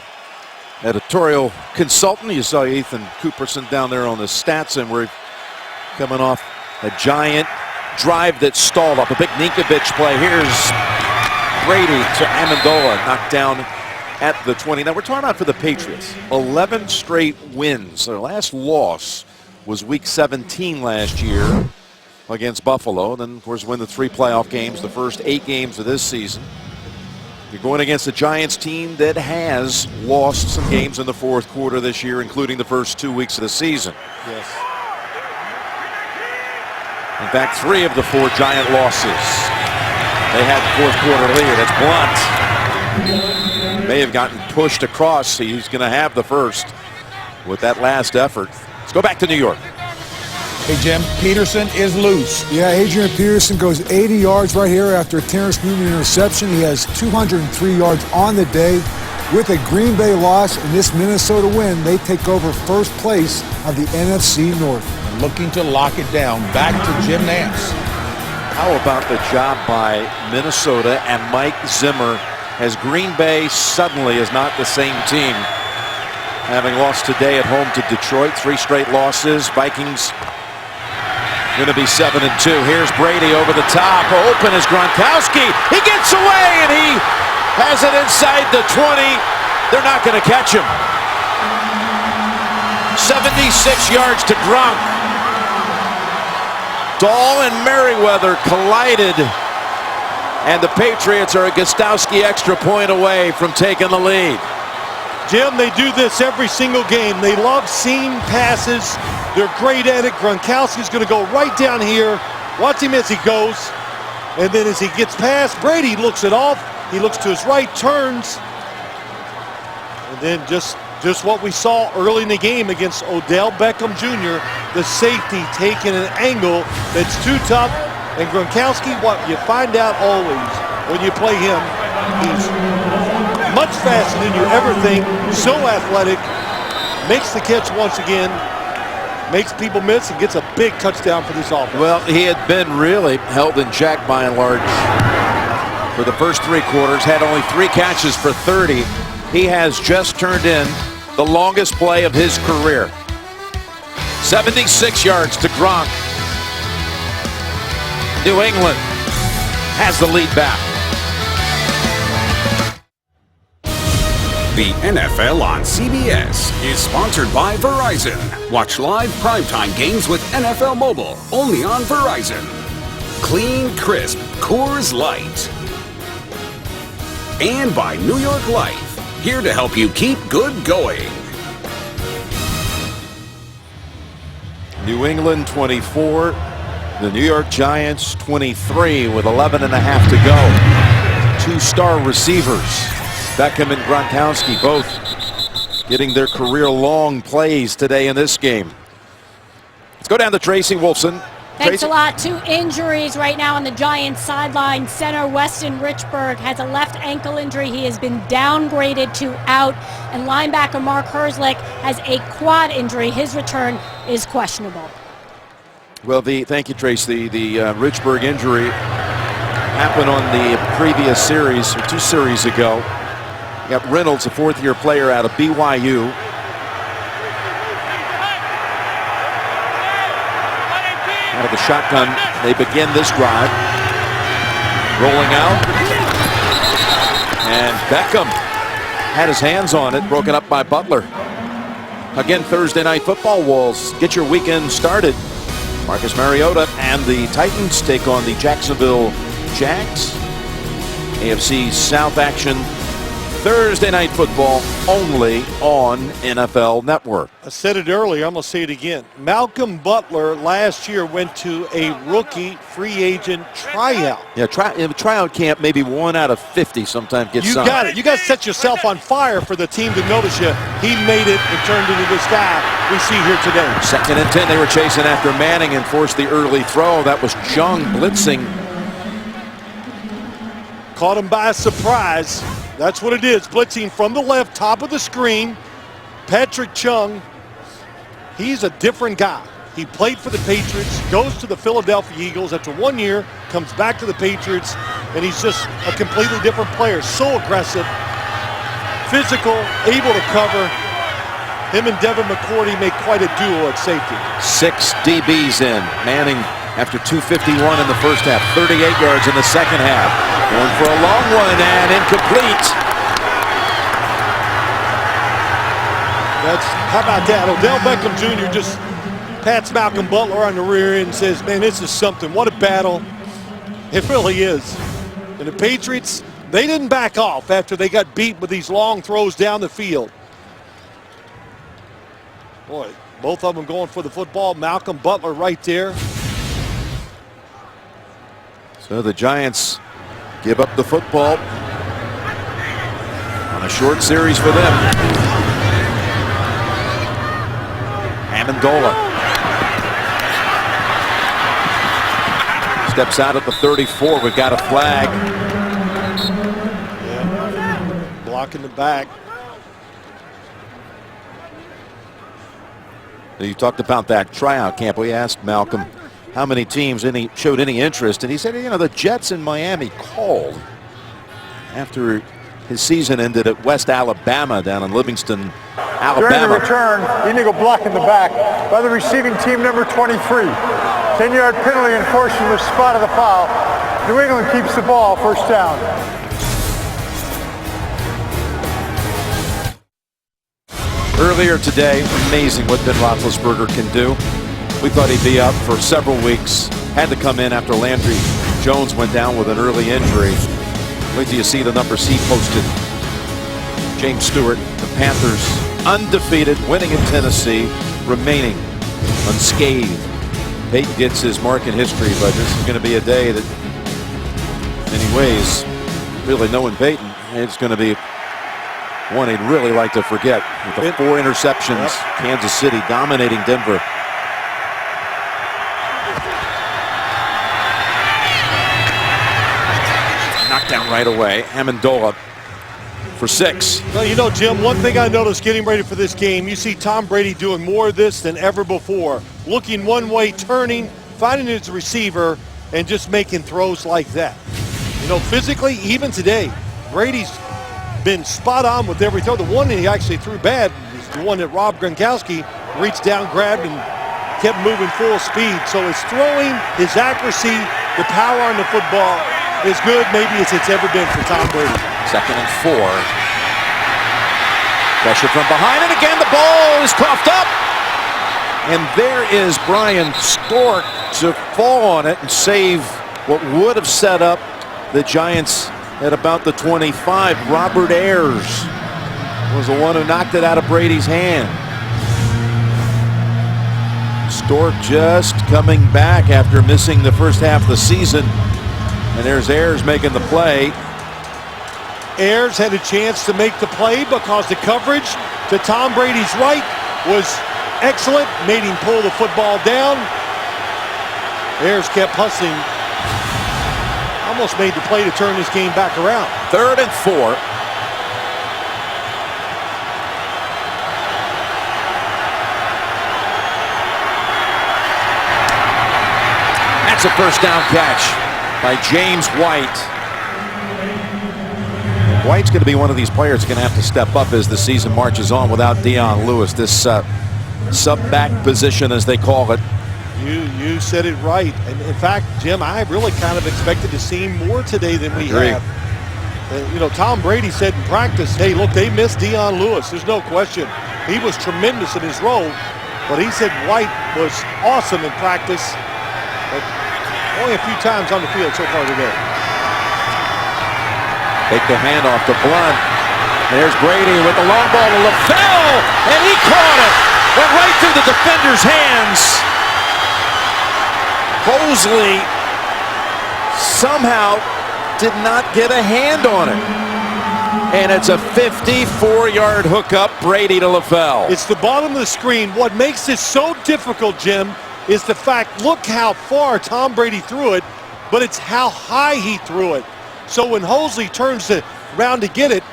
editorial consultant. You saw Ethan Cooperson down there on the stats, and we're coming off a giant drive that stalled up. A big Ninkovich play. Here's Brady to Amendola, knocked down at the 20. Now we're talking about for the Patriots, 11 straight wins. Their last loss was week 17 last year against Buffalo. Then, of course, win the 3 playoff games, the first 8 games of this season. You're going against a Giants team that has lost some games in the fourth quarter this year, including the first 2 weeks of the season. Yes. In fact, 3 of the 4 Giant losses, they had the fourth quarter lead. That's Blunt. May have gotten pushed across. He's going to have the first with that last effort. Let's go back to New York. Hey, Jim, Peterson is loose. Yeah, Adrian Peterson goes 80 yards right here after a Terrence Newman interception. He has 203 yards on the day. With a Green Bay loss and this Minnesota win, they take over first place of the NFC North. Looking to lock it down. Back to Jim Nance. How about the job by Minnesota and Mike Zimmer, as Green Bay suddenly is not the same team, having lost today at home to Detroit. 3 straight losses. Vikings going to be 7-2. Here's Brady over the top. Open is Gronkowski. He gets away, and he has it inside the 20. They're not going to catch him. 76 yards to Gronk. Dahl and Merriweather collided, and the Patriots are a Gostowski extra point away from taking the lead. Jim, they do this every single game. They love seam passes. They're great at it. Gronkowski's going to go right down here. Watch him as he goes. And then as he gets past, Brady looks it off. He looks to his right, turns. And then just what we saw early in the game against Odell Beckham Jr., the safety taking an angle that's too tough. And Gronkowski, what you find out always when you play him, he's much faster than you ever think, so athletic, makes the catch once again, makes people miss, and gets a big touchdown for this offense. Well, he had been really held in check by and large for the first 3 quarters, had only 3 catches for 30. He has just turned in the longest play of his career. 76 yards to Gronk. New England has the lead back. The NFL on CBS is sponsored by Verizon. Watch live primetime games with NFL Mobile, only on Verizon. Clean, crisp Coors Light. And by New York Life, here to help you keep good going. New England 24, the New York Giants 23 with 11 and a half to go. 2-star receivers, Beckham and Gronkowski, both getting their career-long plays today in this game. Let's go down to Tracy Wolfson Thanks Tracy? a lot. 2 injuries right now on the Giants sideline. Center Weston Richburg has a left ankle injury. He has been downgraded to out. And linebacker Mark Herzlich has a quad injury. His return is questionable. Well, thank you, Tracy. The Richburg injury happened on the previous series, or 2 series ago. You got Reynolds, a 4th-year player out of BYU. Out of the shotgun, they begin this drive. Rolling out. And Beckham had his hands on it, broken up by Butler. Again, Thursday Night Football will get your weekend started. Marcus Mariota and the Titans take on the Jacksonville Jags. AFC South action Thursday Night Football only on NFL Network. I said it earlier, I'm going to say it again. Malcolm Butler last year went to a rookie free agent tryout. Yeah, tryout camp, maybe 1 out of 50 sometimes gets signed. You got it. You got to set yourself on fire for the team to notice you. He made it and turned into this guy we see here today. 2nd and 10, they were chasing after Manning and forced the early throw. That was Chung blitzing. Caught him by surprise. That's what it is. Blitzing from the left, top of the screen. Patrick Chung, he's a different guy. He played for the Patriots, goes to the Philadelphia Eagles after 1 year, comes back to the Patriots, and he's just a completely different player. So aggressive, physical, able to cover. Him and Devin McCourty make quite a duo at safety. 6 DBs in. Manning after 251 in the first half, 38 yards in the second half. Going for a long one and incomplete. How about that? Odell Beckham Jr. just pats Malcolm Butler on the rear end and says, man, this is something. What a battle. It really is. And the Patriots, they didn't back off after they got beat with these long throws down the field. Boy, both of them going for the football. Malcolm Butler right there. So the Giants give up the football on a short series for them. Amendola steps out at the 34. We've got a flag. Yeah. Blocking the back. You talked about that tryout camp. We asked Malcolm how many teams showed any interest, and he said, you know, the Jets in Miami called after his season ended at West Alabama down in Livingston, Alabama. During the return, illegal block in the back by the receiving team number 23. 10-yard penalty enforced from the spot of the foul. New England keeps the ball, 1st down. Earlier today, amazing what Ben Roethlisberger can do. We thought he'd be up for several weeks. Had to come in after Landry Jones went down with an early injury. Wait till you see the numbers he posted. James Stewart, the Panthers, undefeated, winning in Tennessee, remaining unscathed. Peyton gets his mark in history, but this is going to be a day that, in many ways, really knowing Peyton, it's going to be one he'd really like to forget. With the 4 interceptions, Kansas City dominating Denver. Knocked down right away. Amendola for 6. Well, you know, Jim, one thing I noticed getting ready for this game, you see Tom Brady doing more of this than ever before. Looking one way, turning, finding his receiver, and just making throws like that. You know, physically, even today, Brady's been spot on with every throw. The one that he actually threw bad was the one that Rob Gronkowski reached down, grabbed, and kept moving full speed. So his throwing, his accuracy, the power on the football is good, maybe as it's ever been for Tom Brady. 2nd and 4. Pressure from behind, and again the ball is coughed up. And there is Brian Stork to fall on it and save what would have set up the Giants at about the 25. Robert Ayers was the one who knocked it out of Brady's hand. Stork just coming back after missing the first half of the season. And there's Ayers making the play. Ayers had a chance to make the play because the coverage to Tom Brady's right was excellent, made him pull the football down. Ayers kept hustling. Almost made the play to turn this game back around. 3rd and 4. That's a first down catch by James White. White's going to be one of these players going to have to step up as the season marches on without Dion Lewis. This sub-back position, as they call it. You said it right. And in fact, Jim, I really kind of expected to see more today than we have. You know, Tom Brady said in practice, hey, look, they missed Dion Lewis. There's no question. He was tremendous in his role. But he said White was awesome in practice. But only a few times on the field so far today. Take the handoff to Blunt. There's Brady with the long ball to LaFell, and he caught it. Went right through the defender's hands. Mosley somehow did not get a hand on it. And it's a 54-yard hookup, Brady to LaFell. It's the bottom of the screen. What makes this so difficult, Jim, is the fact, look how far Tom Brady threw it, but it's how high he threw it. So when Mosley turns around to get it,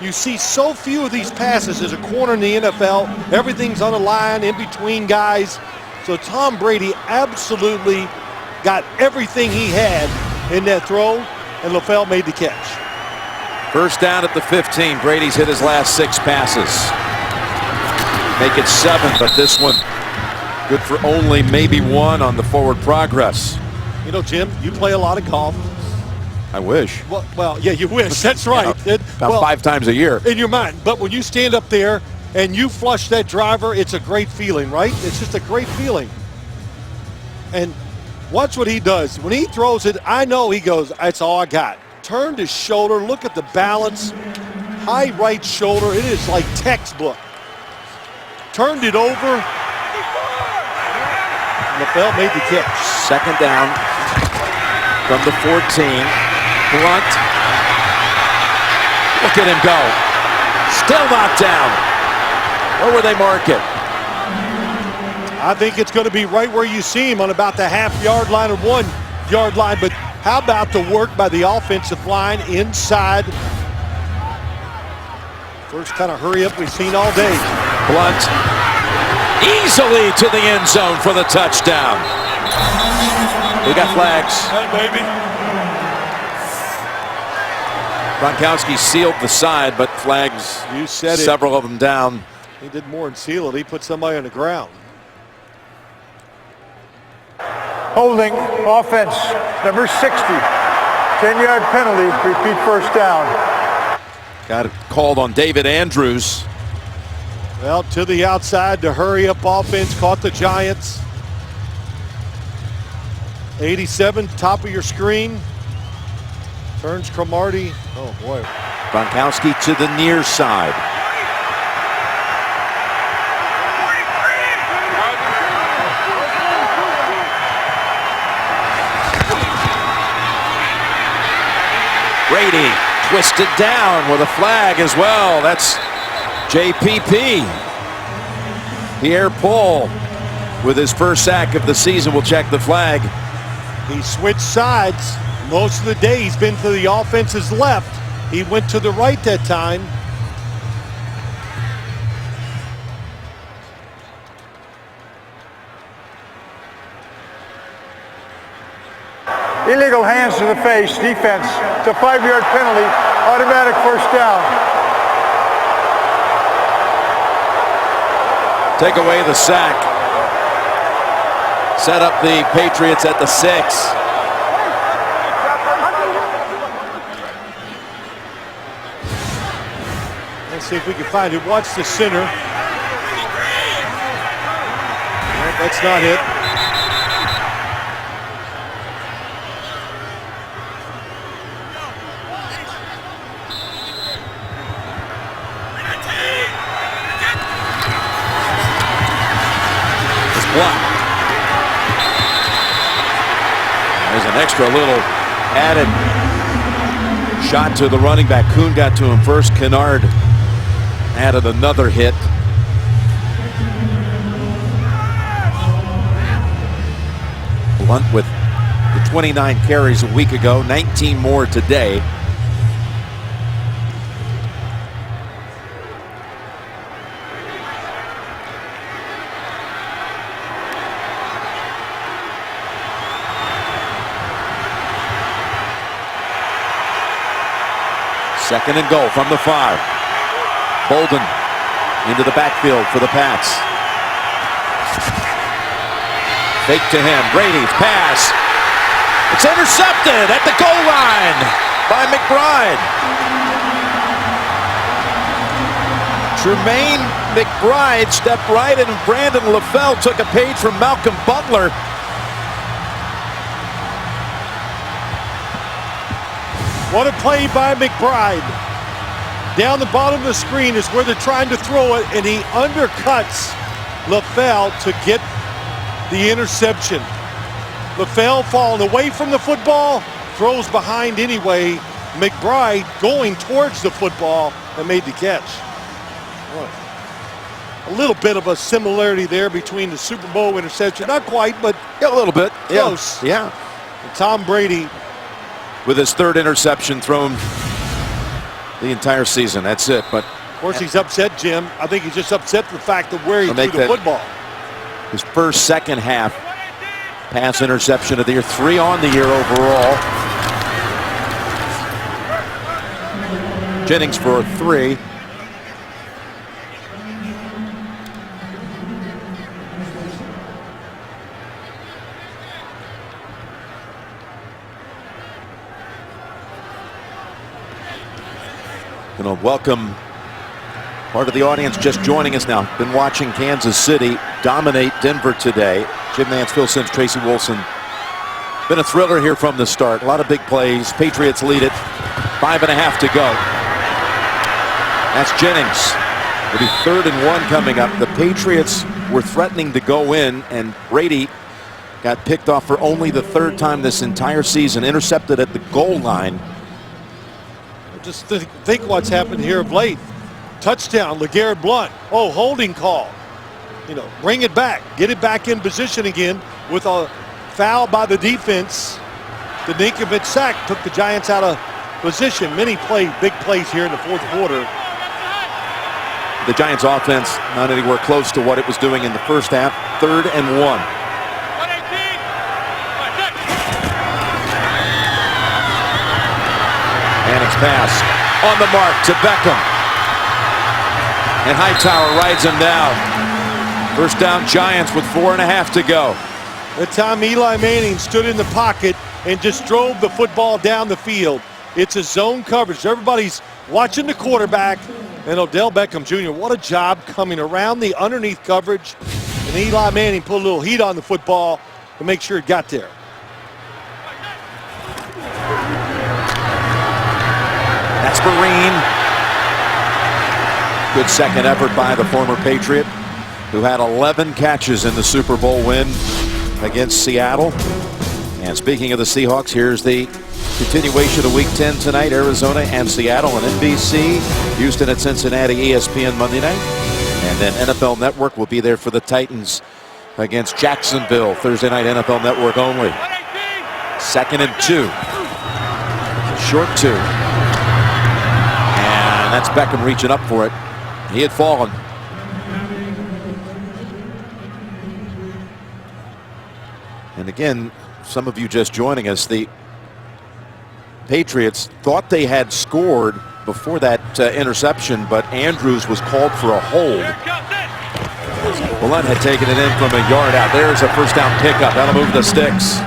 you see so few of these passes as a corner in the NFL. Everything's on the line, in between guys. So Tom Brady absolutely got everything he had in that throw, and LaFell made the catch. First down at the 15. Brady's hit his last 6 passes. Make it 7, but this one good for only maybe 1 on the forward progress. You know, Jim, you play a lot of golf. I wish. Well, yeah, you wish. That's right. About 5 times a year. In your mind. But when you stand up there and you flush that driver, it's a great feeling, right? It's just a great feeling. And watch what he does. When he throws it, I know he goes, that's all I got. Turned his shoulder. Look at the balance. High right shoulder. It is like textbook. Turned it over. LaFell made the catch. Second down from the 14. Blunt. Look at him go. Still knocked down. Where would they mark it? I think it's going to be right where you see him on about the half-yard line or 1-yard line. But how about the work by the offensive line inside? First kind of hurry up we've seen all day. Blunt easily to the end zone for the touchdown. We got flags. Hey, baby. Gronkowski sealed the side, but flags, you said several of them down. He did more than seal it. He put somebody on the ground. Holding, offense, number 60. 10-yard penalty, repeat first down. Got it called on David Andrews. Well, to the outside, the hurry-up offense caught the Giants. 87, top of your screen. Turns Cromartie. Oh, boy. Gronkowski to the near side. Brady twisted down with a flag as well. That's JPP. Pierre Paul with his first sack of the season will check the flag. He switched sides. Most of the day he's been to the offense's left. He went to the right that time. Illegal hands to the face, defense. It's a 5-yard penalty, automatic first down. Take away the sack. Set up the Patriots at the 6. Let's see if we can find it. Watch the center. Well, that's not it. It's blocked. There's an extra little added shot to the running back. Kuhn got to him first. Kennard added another hit. Blunt with 29 carries a week ago, 19 more today. Second and goal from the 5. Bolden into the backfield for the Pats. Fake to him. Brady's pass. It's intercepted at the goal line by McBride. Tremaine McBride stepped right in. Brandon LaFell took a page from Malcolm Butler. What a play by McBride. Down the bottom of the screen is where they're trying to throw it, and he undercuts LaFell to get the interception. LaFell falling away from the football, throws behind anyway. McBride going towards the football and made the catch. A little bit of a similarity there between the Super Bowl interception. Not quite, but a little bit. Close. Yeah. And Tom Brady with his 3rd interception thrown the entire season. That's it. But of course he's upset, Jim. I think he's just upset with the fact of where he threw the football. His first second half pass interception of the year, 3 on the year overall. Jennings for a 3. Going to welcome part of the audience just joining us now. Been watching Kansas City dominate Denver today. Jim Nantz, Phil Simms, Tracy Wolfson. Been a thriller here from the start. A lot of big plays. Patriots lead it. 5.5 to go. That's Jennings. It'll be 3rd and 1 coming up. The Patriots were threatening to go in, and Brady got picked off for only the 3rd time this entire season. Intercepted at the goal line. Just think what's happened here of late. Touchdown, LeGarrette Blount. Oh, holding call. You know, bring it back. Get it back in position again with a foul by the defense. The Ninkovich sack took the Giants out of position. Many big plays here in the 4th quarter. The Giants offense not anywhere close to what it was doing in the first half. 3rd and 1. Manning's pass on the mark to Beckham. And Hightower rides him down. First down Giants with 4.5 to go. That time Eli Manning stood in the pocket and just drove the football down the field. It's a zone coverage. Everybody's watching the quarterback. And Odell Beckham Jr., what a job coming around the underneath coverage. And Eli Manning put a little heat on the football to make sure it got there. That's Vereen. Good second effort by the former Patriot, who had 11 catches in the Super Bowl win against Seattle. And speaking of the Seahawks, here's the continuation of Week 10 tonight. Arizona and Seattle on NBC. Houston at Cincinnati, ESPN Monday night. And then NFL Network will be there for the Titans against Jacksonville. Thursday night, NFL Network only. 2nd and 2. Short 2. And that's Beckham reaching up for it. He had fallen. And again, some of you just joining us, the Patriots thought they had scored before that interception, but Andrews was called for a hold. Blount had taken it in from a yard out. There's a first down pickup. That'll move the sticks.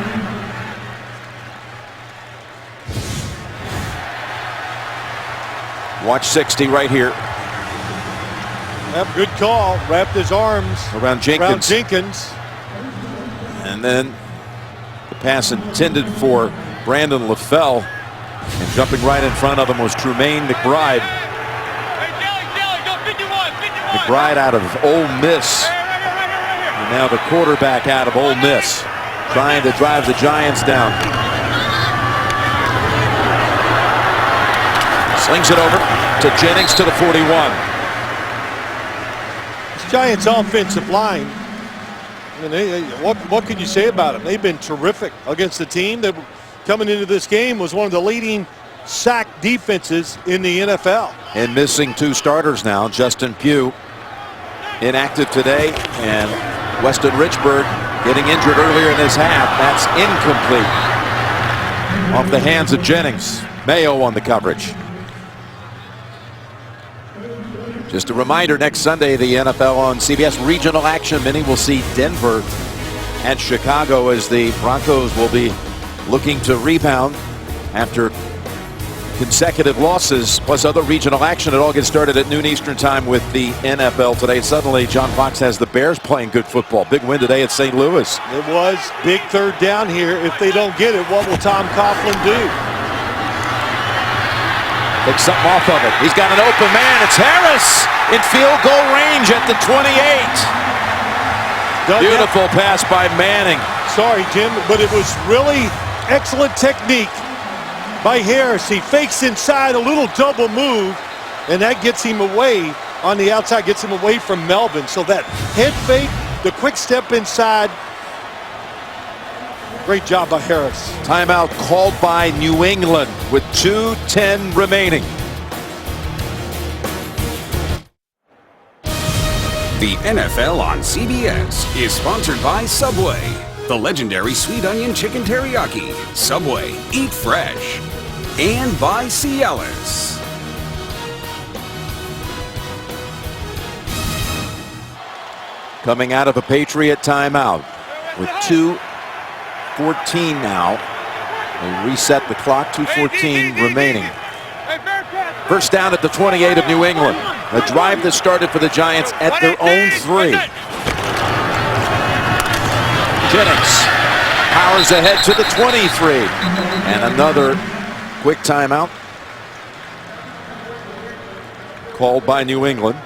Watch 60 right here. Yep, good call. Wrapped his arms around Jenkins. And then the pass intended for Brandon LaFell. And jumping right in front of him was Tremaine McBride. McBride out of Ole Miss. And now the quarterback out of Ole Miss, trying to drive the Giants down. Slings it over to Jennings to the 41. This Giants offensive line, What can you say about them? They've been terrific against the team that coming into this game was one of the leading sack defenses in the NFL. And missing 2 starters now. Justin Pugh inactive today, and Weston Richburg getting injured earlier in this half. That's incomplete. Off the hands of Jennings. Mayo on the coverage. Just a reminder, next Sunday, the NFL on CBS regional action. Many will see Denver and Chicago as the Broncos will be looking to rebound after consecutive losses, plus other regional action. It all gets started at noon Eastern time with the NFL today. Suddenly, John Fox has the Bears playing good football. Big win today at St. Louis. It was big third down here. If they don't get it, what will Tom Coughlin do? Take something off of it. He's got an open man. It's Harris in field goal range at the 28. Beautiful pass by Manning. Sorry, Jim, but it was really excellent technique by Harris. He fakes inside, a little double move, and that gets him away on the outside, gets him away from Melvin. So that head fake, the quick step inside, great job by Harris. Timeout called by New England with 2:10 remaining. The NFL on CBS is sponsored by Subway. The legendary sweet onion chicken teriyaki. Subway, eat fresh. And by Cialis. Coming out of a Patriot timeout with 2:14 now. They reset the clock, 2:14 remaining. First down at the 28 of New England. A drive that started for the Giants at their own 3. Jennings powers ahead to the 23. And another quick timeout called by New England.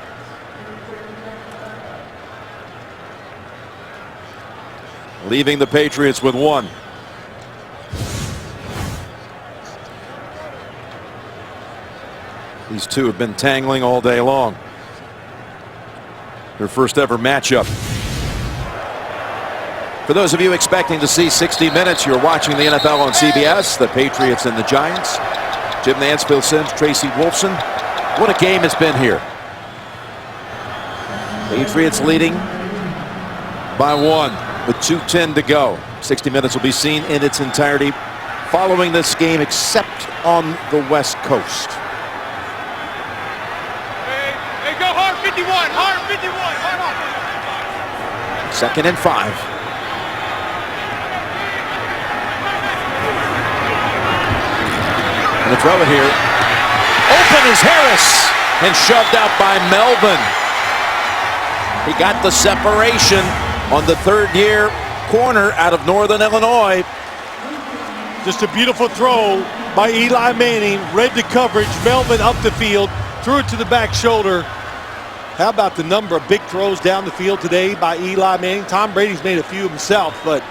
Leaving the Patriots with 1. These two have been tangling all day long. Their first ever matchup. For those of you expecting to see 60 minutes, you're watching the NFL on CBS. The Patriots and the Giants. Jim Nance, Phil Simms, Tracy Wolfson. What a game it's been here. Patriots leading by 1 with 2:10 to go. 60 minutes will be seen in its entirety following this game, except on the West Coast. Hey, go hard 51, hard 51, hard. 2nd and 5. And the throw it here. Open is Harris and shoved out by Melvin. He got the separation on the third-year corner out of Northern Illinois. Just a beautiful throw by Eli Manning. Read the coverage. Melvin up the field. Threw it to the back shoulder. How about the number of big throws down the field today by Eli Manning? Tom Brady's made a few himself, but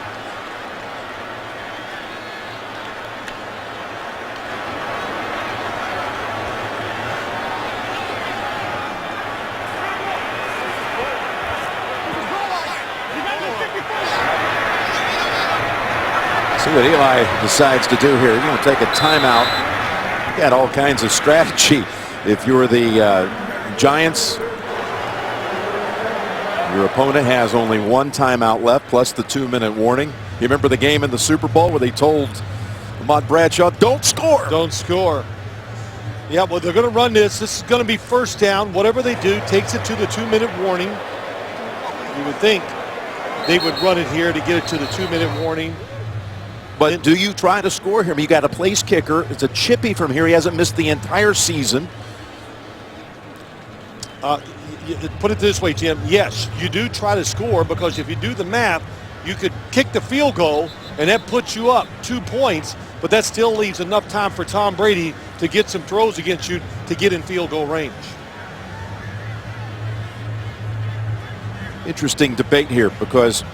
see what Eli decides to do here. He's going to take a timeout. He got all kinds of strategy. If you're the Giants, your opponent has only 1 timeout left, plus the 2-minute warning. You remember the game in the Super Bowl where they told Ahmad Bradshaw, don't score. don't score. Yeah, well, they're going to run this. This is going to be first down. Whatever they do, takes it to the 2-minute warning. You would think they would run it here to get it to the 2-minute warning. But do you try to score here? I mean, you got a place kicker. It's a chippy from here. He hasn't missed the entire season. Put it this way, Jim. Yes, you do try to score, because if you do the math, you could kick the field goal and that puts you up 2 points, but that still leaves enough time for Tom Brady to get some throws against you to get in field goal range. Interesting debate here, because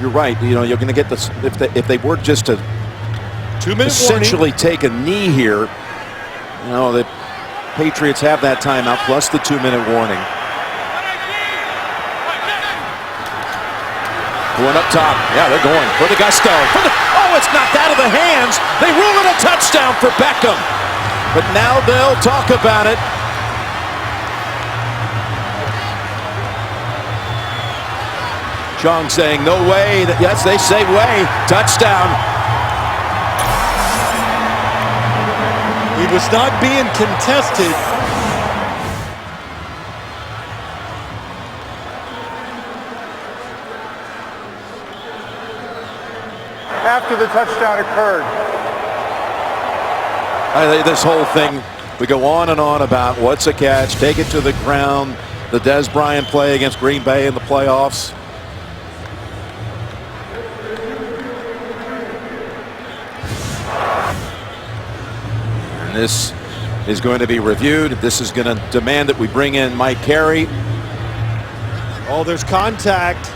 you're right. You know, you're going to get this if they were just to 2-minute essentially warning. take a knee here. You know, the Patriots have that timeout plus the 2-minute warning. Going up top. Yeah, they're going for the gusto. Oh, it's knocked out of the hands. They rule it a touchdown for Beckham. But now they'll talk about it. Chong saying no way. Yes, they say way. Touchdown. He was not being contested. After the touchdown occurred. This whole thing, we go on and on about what's a catch, take it to the ground, the Des Bryant play against Green Bay in the playoffs. And this is going to be reviewed. This is going to demand that we bring in Mike Carey. Oh, there's contact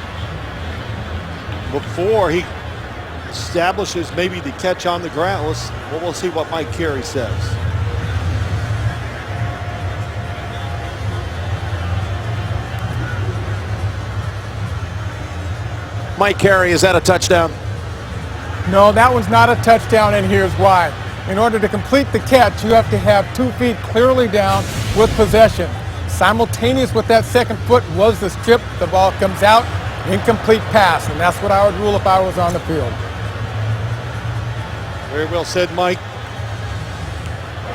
before he establishes maybe the catch on the ground. We'll see what Mike Carey says. Mike Carey, is that a touchdown? No, that was not a touchdown, and here's why. In order to complete the catch, you have to have 2 feet clearly down with possession. Simultaneous with that second foot was the strip. The ball comes out, incomplete pass, and that's what I would rule if I was on the field. Very well said, Mike.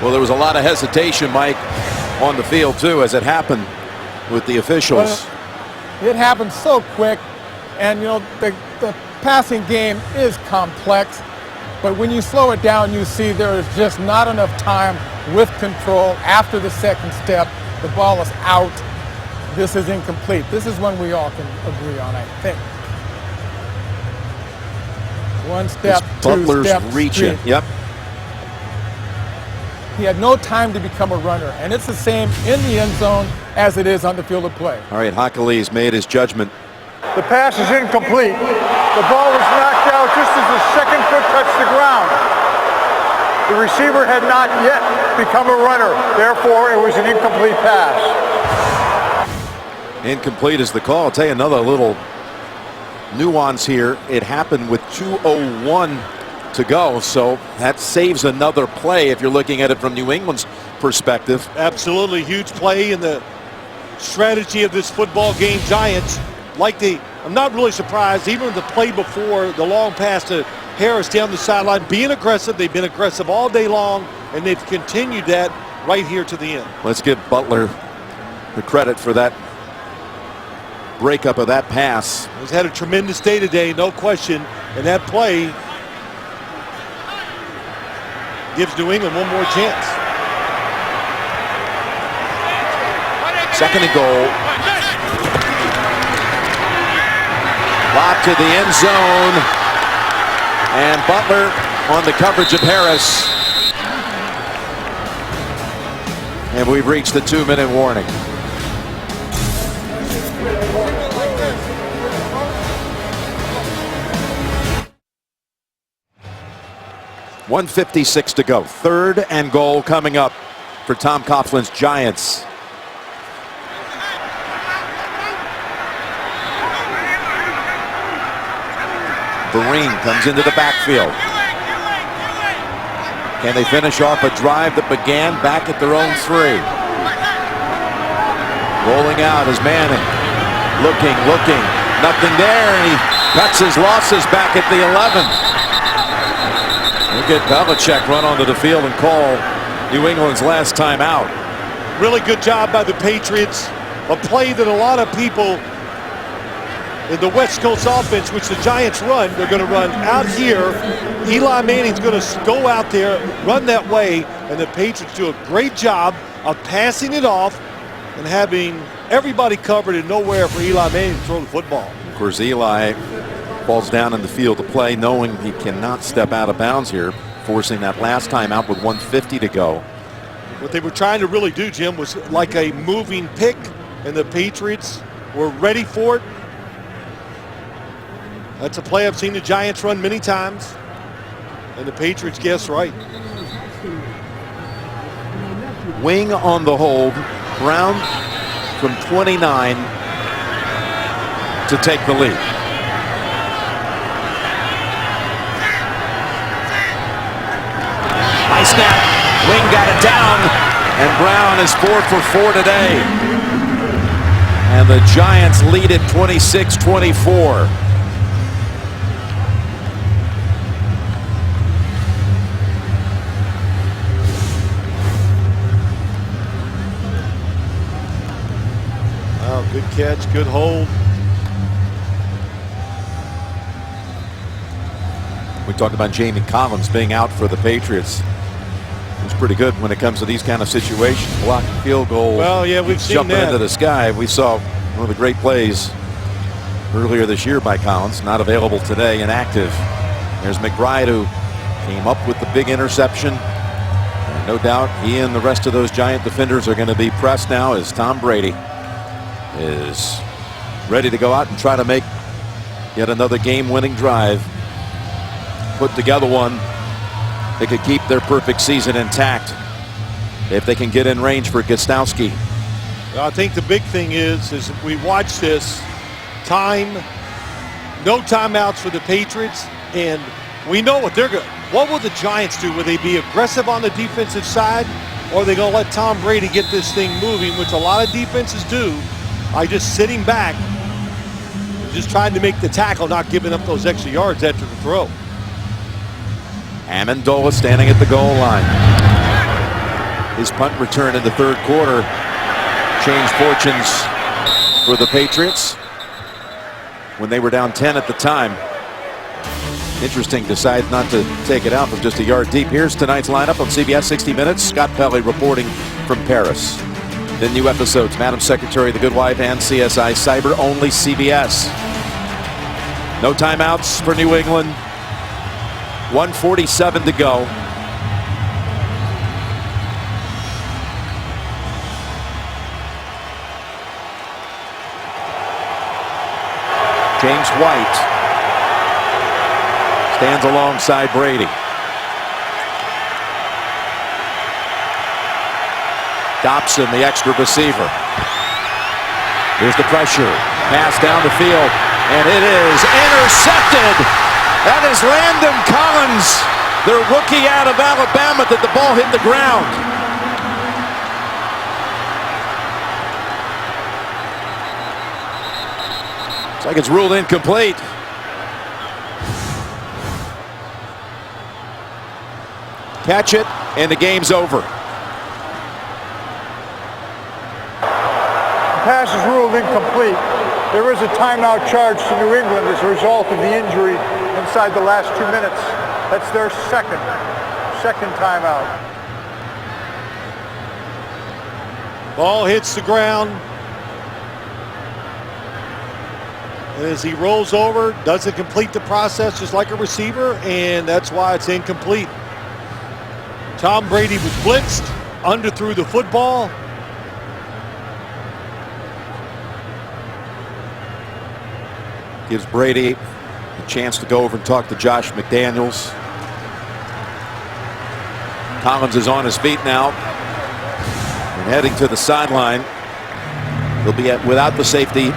Well, there was a lot of hesitation, Mike, on the field, too, as it happened with the officials. Well, it happened so quick, and, you know, the passing game is complex, but when you slow it down, you see there is just not enough time with control after the second step. The ball is out. This is incomplete. This is one we all can agree on, I think. One step, Butler's 2 step, reaching. street. Yep. He had no time to become a runner, and it's the same in the end zone as it is on the field of play. All right, Hockey's made his judgment. The pass is incomplete. The ball was knocked out just as the second foot touched the ground. The receiver had not yet become a runner. Therefore, it was an incomplete pass. Incomplete is the call. I'll tell you another little nuance here. It happened with 2:01 to go, so that saves another play if you're looking at it from New England's perspective. Absolutely huge play in the strategy of this football game. Giants, I'm not really surprised, even the play before, the long pass to Harris down the sideline, being aggressive. They've been aggressive all day long, and they've continued that right here to the end. Let's give Butler the credit for that breakup of that pass. He's had a tremendous day today, no question, and that play gives New England one more chance. Second and goal. Lob to the end zone. And Butler on the coverage of Harris. And we've reached the 2-minute warning. .156 to go. 3rd and goal coming up for Tom Coughlin's Giants. Vereen comes into the backfield. Can they finish off a drive that began back at their own 3? Rolling out is Manning. Looking. Nothing there, and he cuts his losses back at the 11. Look at Belichick run onto the field and call New England's last time out. Really good job by the Patriots. A play that a lot of people in the West Coast offense, which the Giants run, they're going to run out here. Eli Manning's going to go out there, run that way, and the Patriots do a great job of passing it off and having everybody covered and nowhere for Eli Manning to throw the football. Of course, Eli falls down in the field to play, knowing he cannot step out of bounds here, forcing that last time out with 1:50 to go. What they were trying to really do, Jim, was like a moving pick, and the Patriots were ready for it. That's a play I've seen the Giants run many times, and the Patriots guessed right. Wing on the hold. Brown from 29 to take the lead. Wing got it down, and Brown is 4 for 4 today. And the Giants lead it 26-24. Oh, good catch, good hold. We talked about Jamie Collins being out for the Patriots. He's pretty good when it comes to these kind of situations. Blocked field goal. Well, yeah, we've seen jumping that. into the sky. We saw one of the great plays earlier this year by Collins. Not available today, inactive. There's McBride, who came up with the big interception. And no doubt he and the rest of those Giant defenders are going to be pressed now as Tom Brady is ready to go out and try to make yet another game-winning drive. Put together one that could keep their perfect season intact if they can get in range for Gostowski. I think the big thing is we watch this time, no timeouts for the Patriots, and we know what they're going. What will the Giants do? Will they be aggressive on the defensive side, or are they going to let Tom Brady get this thing moving, which a lot of defenses do, by just sitting back, just trying to make the tackle, not giving up those extra yards after the throw. Amendola standing at the goal line. His punt return in the third quarter changed fortunes for the Patriots when they were down 10 at the time. Interesting, decides not to take it out from just a yard deep. Here's tonight's lineup on CBS 60 Minutes. Scott Pelley reporting from Paris. The new episodes, Madam Secretary, The Good Wife, and CSI Cyber, only CBS. No timeouts for New England. 1:47 to go. James White stands alongside Brady. Dobson, the extra receiver. Here's the pressure. Pass down the field, and it is intercepted. That is Landon Collins, their rookie out of Alabama, that the ball hit the ground. Looks like it's ruled incomplete. Catch it, and the game's over. The pass is ruled incomplete. There is a timeout charge to New England as a result of the injury inside the last 2 minutes. That's their second timeout. Ball hits the ground. And as he rolls over, doesn't complete the process just like a receiver, and that's why it's incomplete. Tom Brady was blitzed, underthrew the football. Gives Brady a chance to go over and talk to Josh McDaniels. Collins is on his feet now and heading to the sideline. He'll be without the safety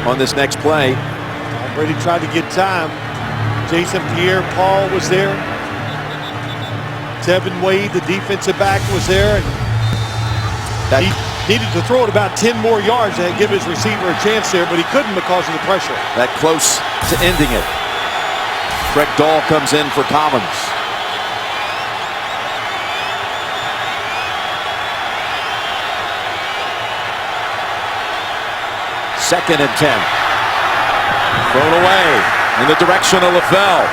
on this next play. Brady tried to get time. Jason Pierre-Paul was there. Tevin Wade, the defensive back, was there. He needed to throw it about 10 more yards and give his receiver a chance there, but he couldn't because of the pressure. That close to ending it. Greg Dahl comes in for Collins. Second and 10. Thrown away in the direction of LaFell.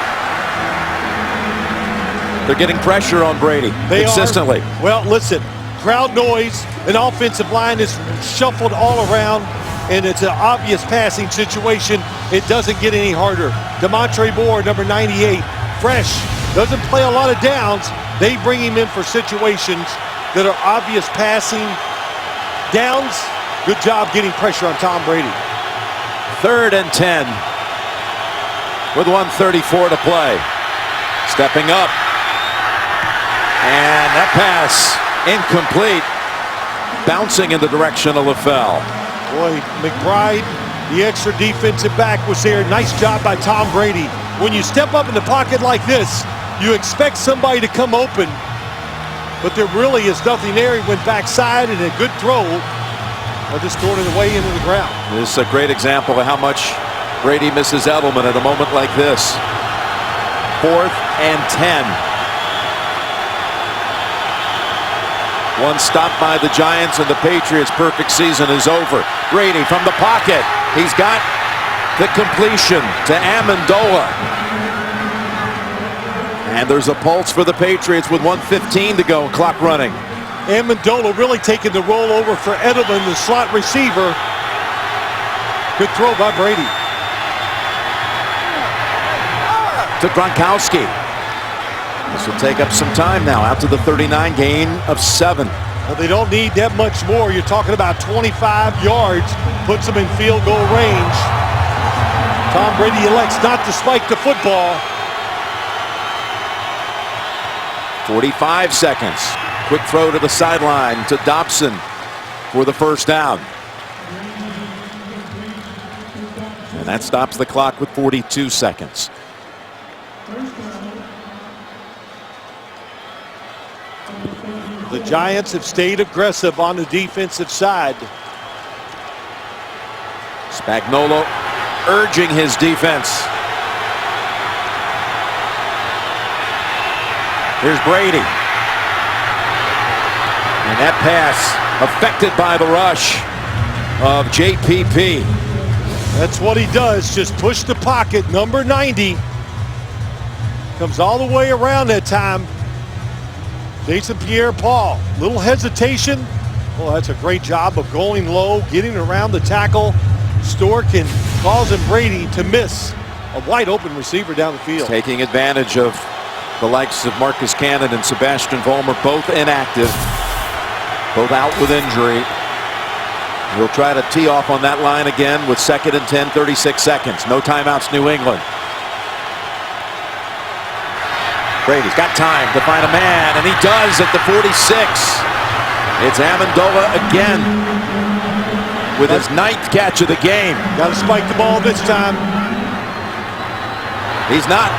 They're getting pressure on Brady consistently. Well, listen, crowd noise, an offensive line is shuffled all around, and it's an obvious passing situation. It doesn't get any harder. Demontre Moore, number 98, fresh, doesn't play a lot of downs. They bring him in for situations that are obvious passing downs. Good job getting pressure on Tom Brady. Third and 10 with 1:34 to play. Stepping up. And that pass incomplete. Bouncing in the direction of LaFell. Boy, McBride, the extra defensive back, was there. Nice job by Tom Brady. When you step up in the pocket like this, you expect somebody to come open. but there really is nothing there. He went backside and a good throw. I just throwing it away into the ground. This is a great example of how much Brady misses Edelman at a moment like this. 4th and 10. One stop by the Giants and the Patriots' perfect season is over. Brady from the pocket. He's got the completion to Amendola. And there's a pulse for the Patriots with 1:15 to go, clock running. Amendola really taking the roll over for Edelman, the slot receiver. Good throw by Brady. To Gronkowski. This will take up some time now, out to the 39, gain of 7. Well, they don't need that much more. You're talking about 25 yards, puts them in field goal range. Tom Brady elects not to spike the football. 45 seconds. Quick throw to the sideline to Dobson for the first down. And that stops the clock with 42 seconds. The Giants have stayed aggressive on the defensive side. Spagnuolo urging his defense. Here's Brady. And that pass affected by the rush of JPP. That's what he does, just push the pocket. Number 90 comes all the way around that time. Jason Pierre-Paul, little hesitation. Well, that's a great job of going low, getting around the tackle. Stork and causing Brady to miss a wide open receiver down the field. Taking advantage of the likes of Marcus Cannon and Sebastian Vollmer, both inactive, both out with injury. We'll try to tee off on that line again with 2nd and 10, 36 seconds. No timeouts, New England. Brady's got time to find a man, and he does at the 46. It's Amendola again with his 9th catch of the game. Got to spike the ball this time. He's not.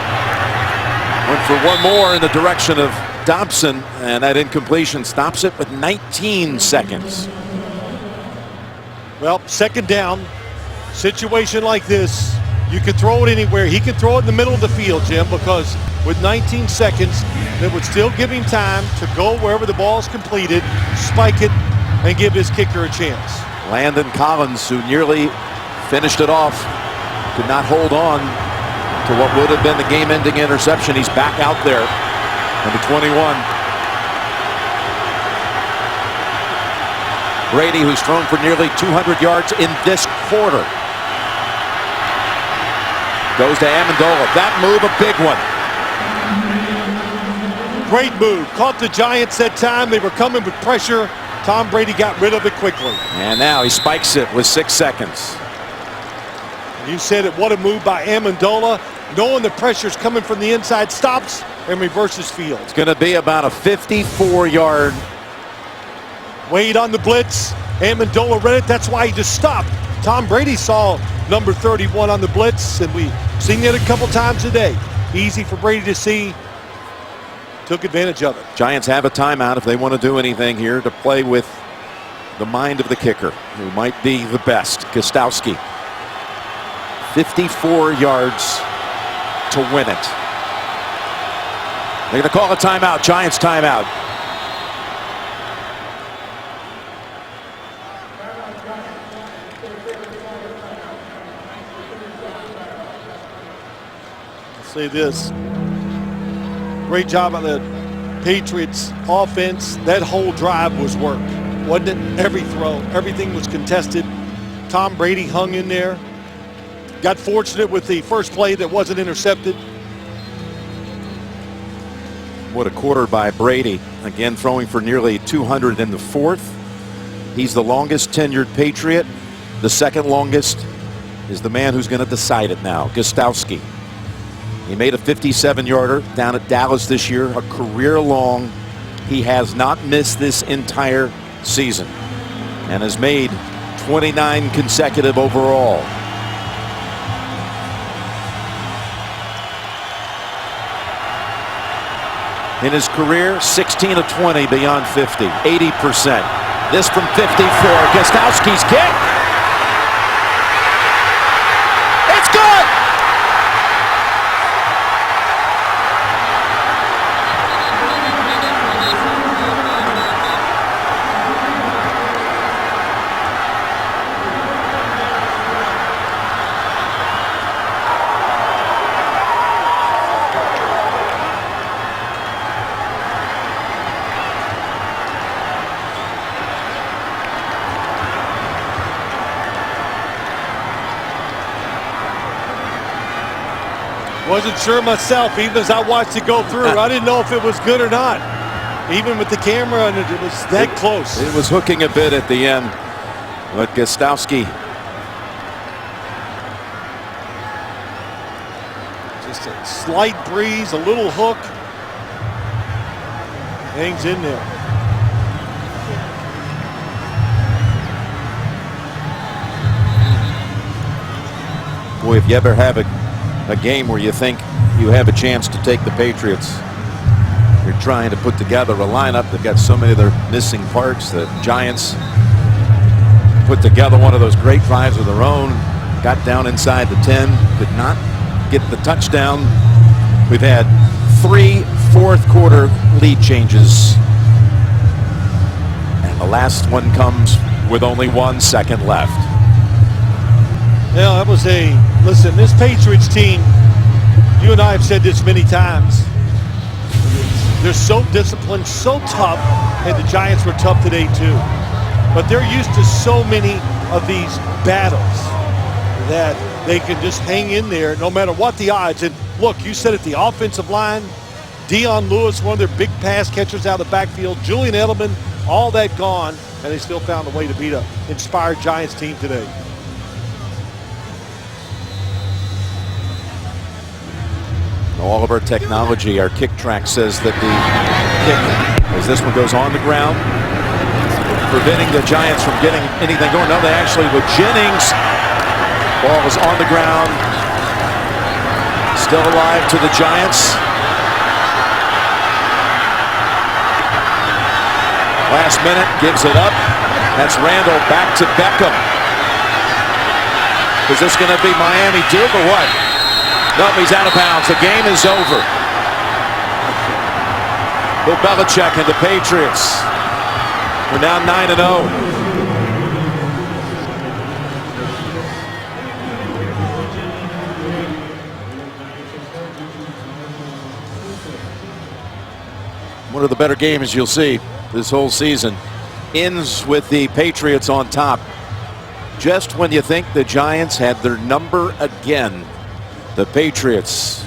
Went for one more in the direction of Dobson, and that incompletion stops it with 19 seconds. Well, 2nd down, situation like this, you can throw it anywhere. He can throw it in the middle of the field, Jim, because with 19 seconds, that would still give him time to go wherever the ball is completed, spike it, and give his kicker a chance. Landon Collins, who nearly finished it off, could not hold on to what would have been the game-ending interception. He's back out there, number 21. Brady, who's thrown for nearly 200 yards in this quarter, goes to Amendola. That move, a big one. Great move. Caught the Giants that time. They were coming with pressure. Tom Brady got rid of it quickly. And now he spikes it with 6 seconds. You said it. What a move by Amendola. Knowing the pressure's coming from the inside, stops and reverses field. It's going to be about a 54-yard. Wade on the blitz. Amendola read it. That's why he just stopped. Tom Brady saw number 31 on the blitz, and we've seen it a couple times today. Easy for Brady to see. Took advantage of it. Giants have a timeout if they want to do anything here to play with the mind of the kicker, who might be the best, Gostowski. 54 yards to win it. They're going to call a timeout. Giants timeout. Say this. Great job on the Patriots offense. That whole drive was work, wasn't it? Every throw, everything was contested. Tom Brady hung in there. Got fortunate with the first play that wasn't intercepted. What a quarter by Brady. Again, throwing for nearly 200 in the 4th. He's the longest tenured Patriot. The second longest is the man who's going to decide it now, Gostowski. He made a 57-yarder down at Dallas this year, a career long. He has not missed this entire season and has made 29 consecutive overall. in his career, 16 of 20 beyond 50, 80%. This from 54. Gostowski's kick. It's good. Wasn't sure myself, even as I watched it go through. I didn't know if it was good or not. Even with the camera, and it was that close. It was hooking a bit at the end, but Gostowski. Just a slight breeze, a little hook. Hangs in there. Boy, if you ever have a game where you think you have a chance to take the Patriots, you're trying to put together a lineup. They've got so many of their missing parts. The Giants put together one of those great drives of their own, got down inside the 10, could not get the touchdown. We've had 3 fourth-quarter lead changes, and the last one comes with only 1 second left. Yeah, that was listen, this Patriots team, you and I have said this many times, they're so disciplined, so tough, and the Giants were tough today too. But they're used to so many of these battles that they can just hang in there no matter what the odds. And look, you said it, the offensive line, Dion Lewis, one of their big pass catchers out of the backfield, Julian Edelman, all that gone, and they still found a way to beat an inspired Giants team today. All of our technology, our kick track says that the kick, as this one goes on the ground, preventing the Giants from getting anything going. No, they actually, with Jennings, ball is on the ground, still alive to the Giants. Last minute, gives it up. That's Randall back to Beckham. Is this going to be Miami Duke or what? Nope, he's out of bounds. The game is over. Bill Belichick and the Patriots are now 9-0. One of the better games you'll see this whole season ends with the Patriots on top. Just when you think the Giants had their number again, the Patriots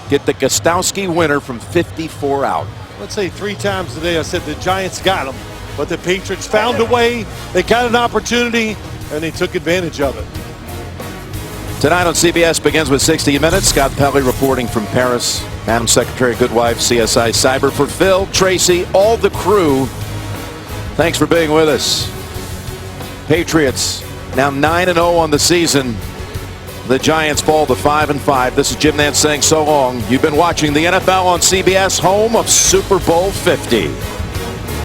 get the Gostowski winner from 54 out. Let's say 3 times today I said the Giants got them, but the Patriots found a way. They got an opportunity, and they took advantage of it. Tonight on CBS begins with 60 Minutes. Scott Pelley reporting from Paris. Madam Secretary Goodwife, CSI Cyber. For Phil, Tracy, all the crew, thanks for being with us. Patriots now 9-0 on the season. The Giants fall to 5-5. This is Jim Nantz saying so long. You've been watching the NFL on CBS, home of Super Bowl 50.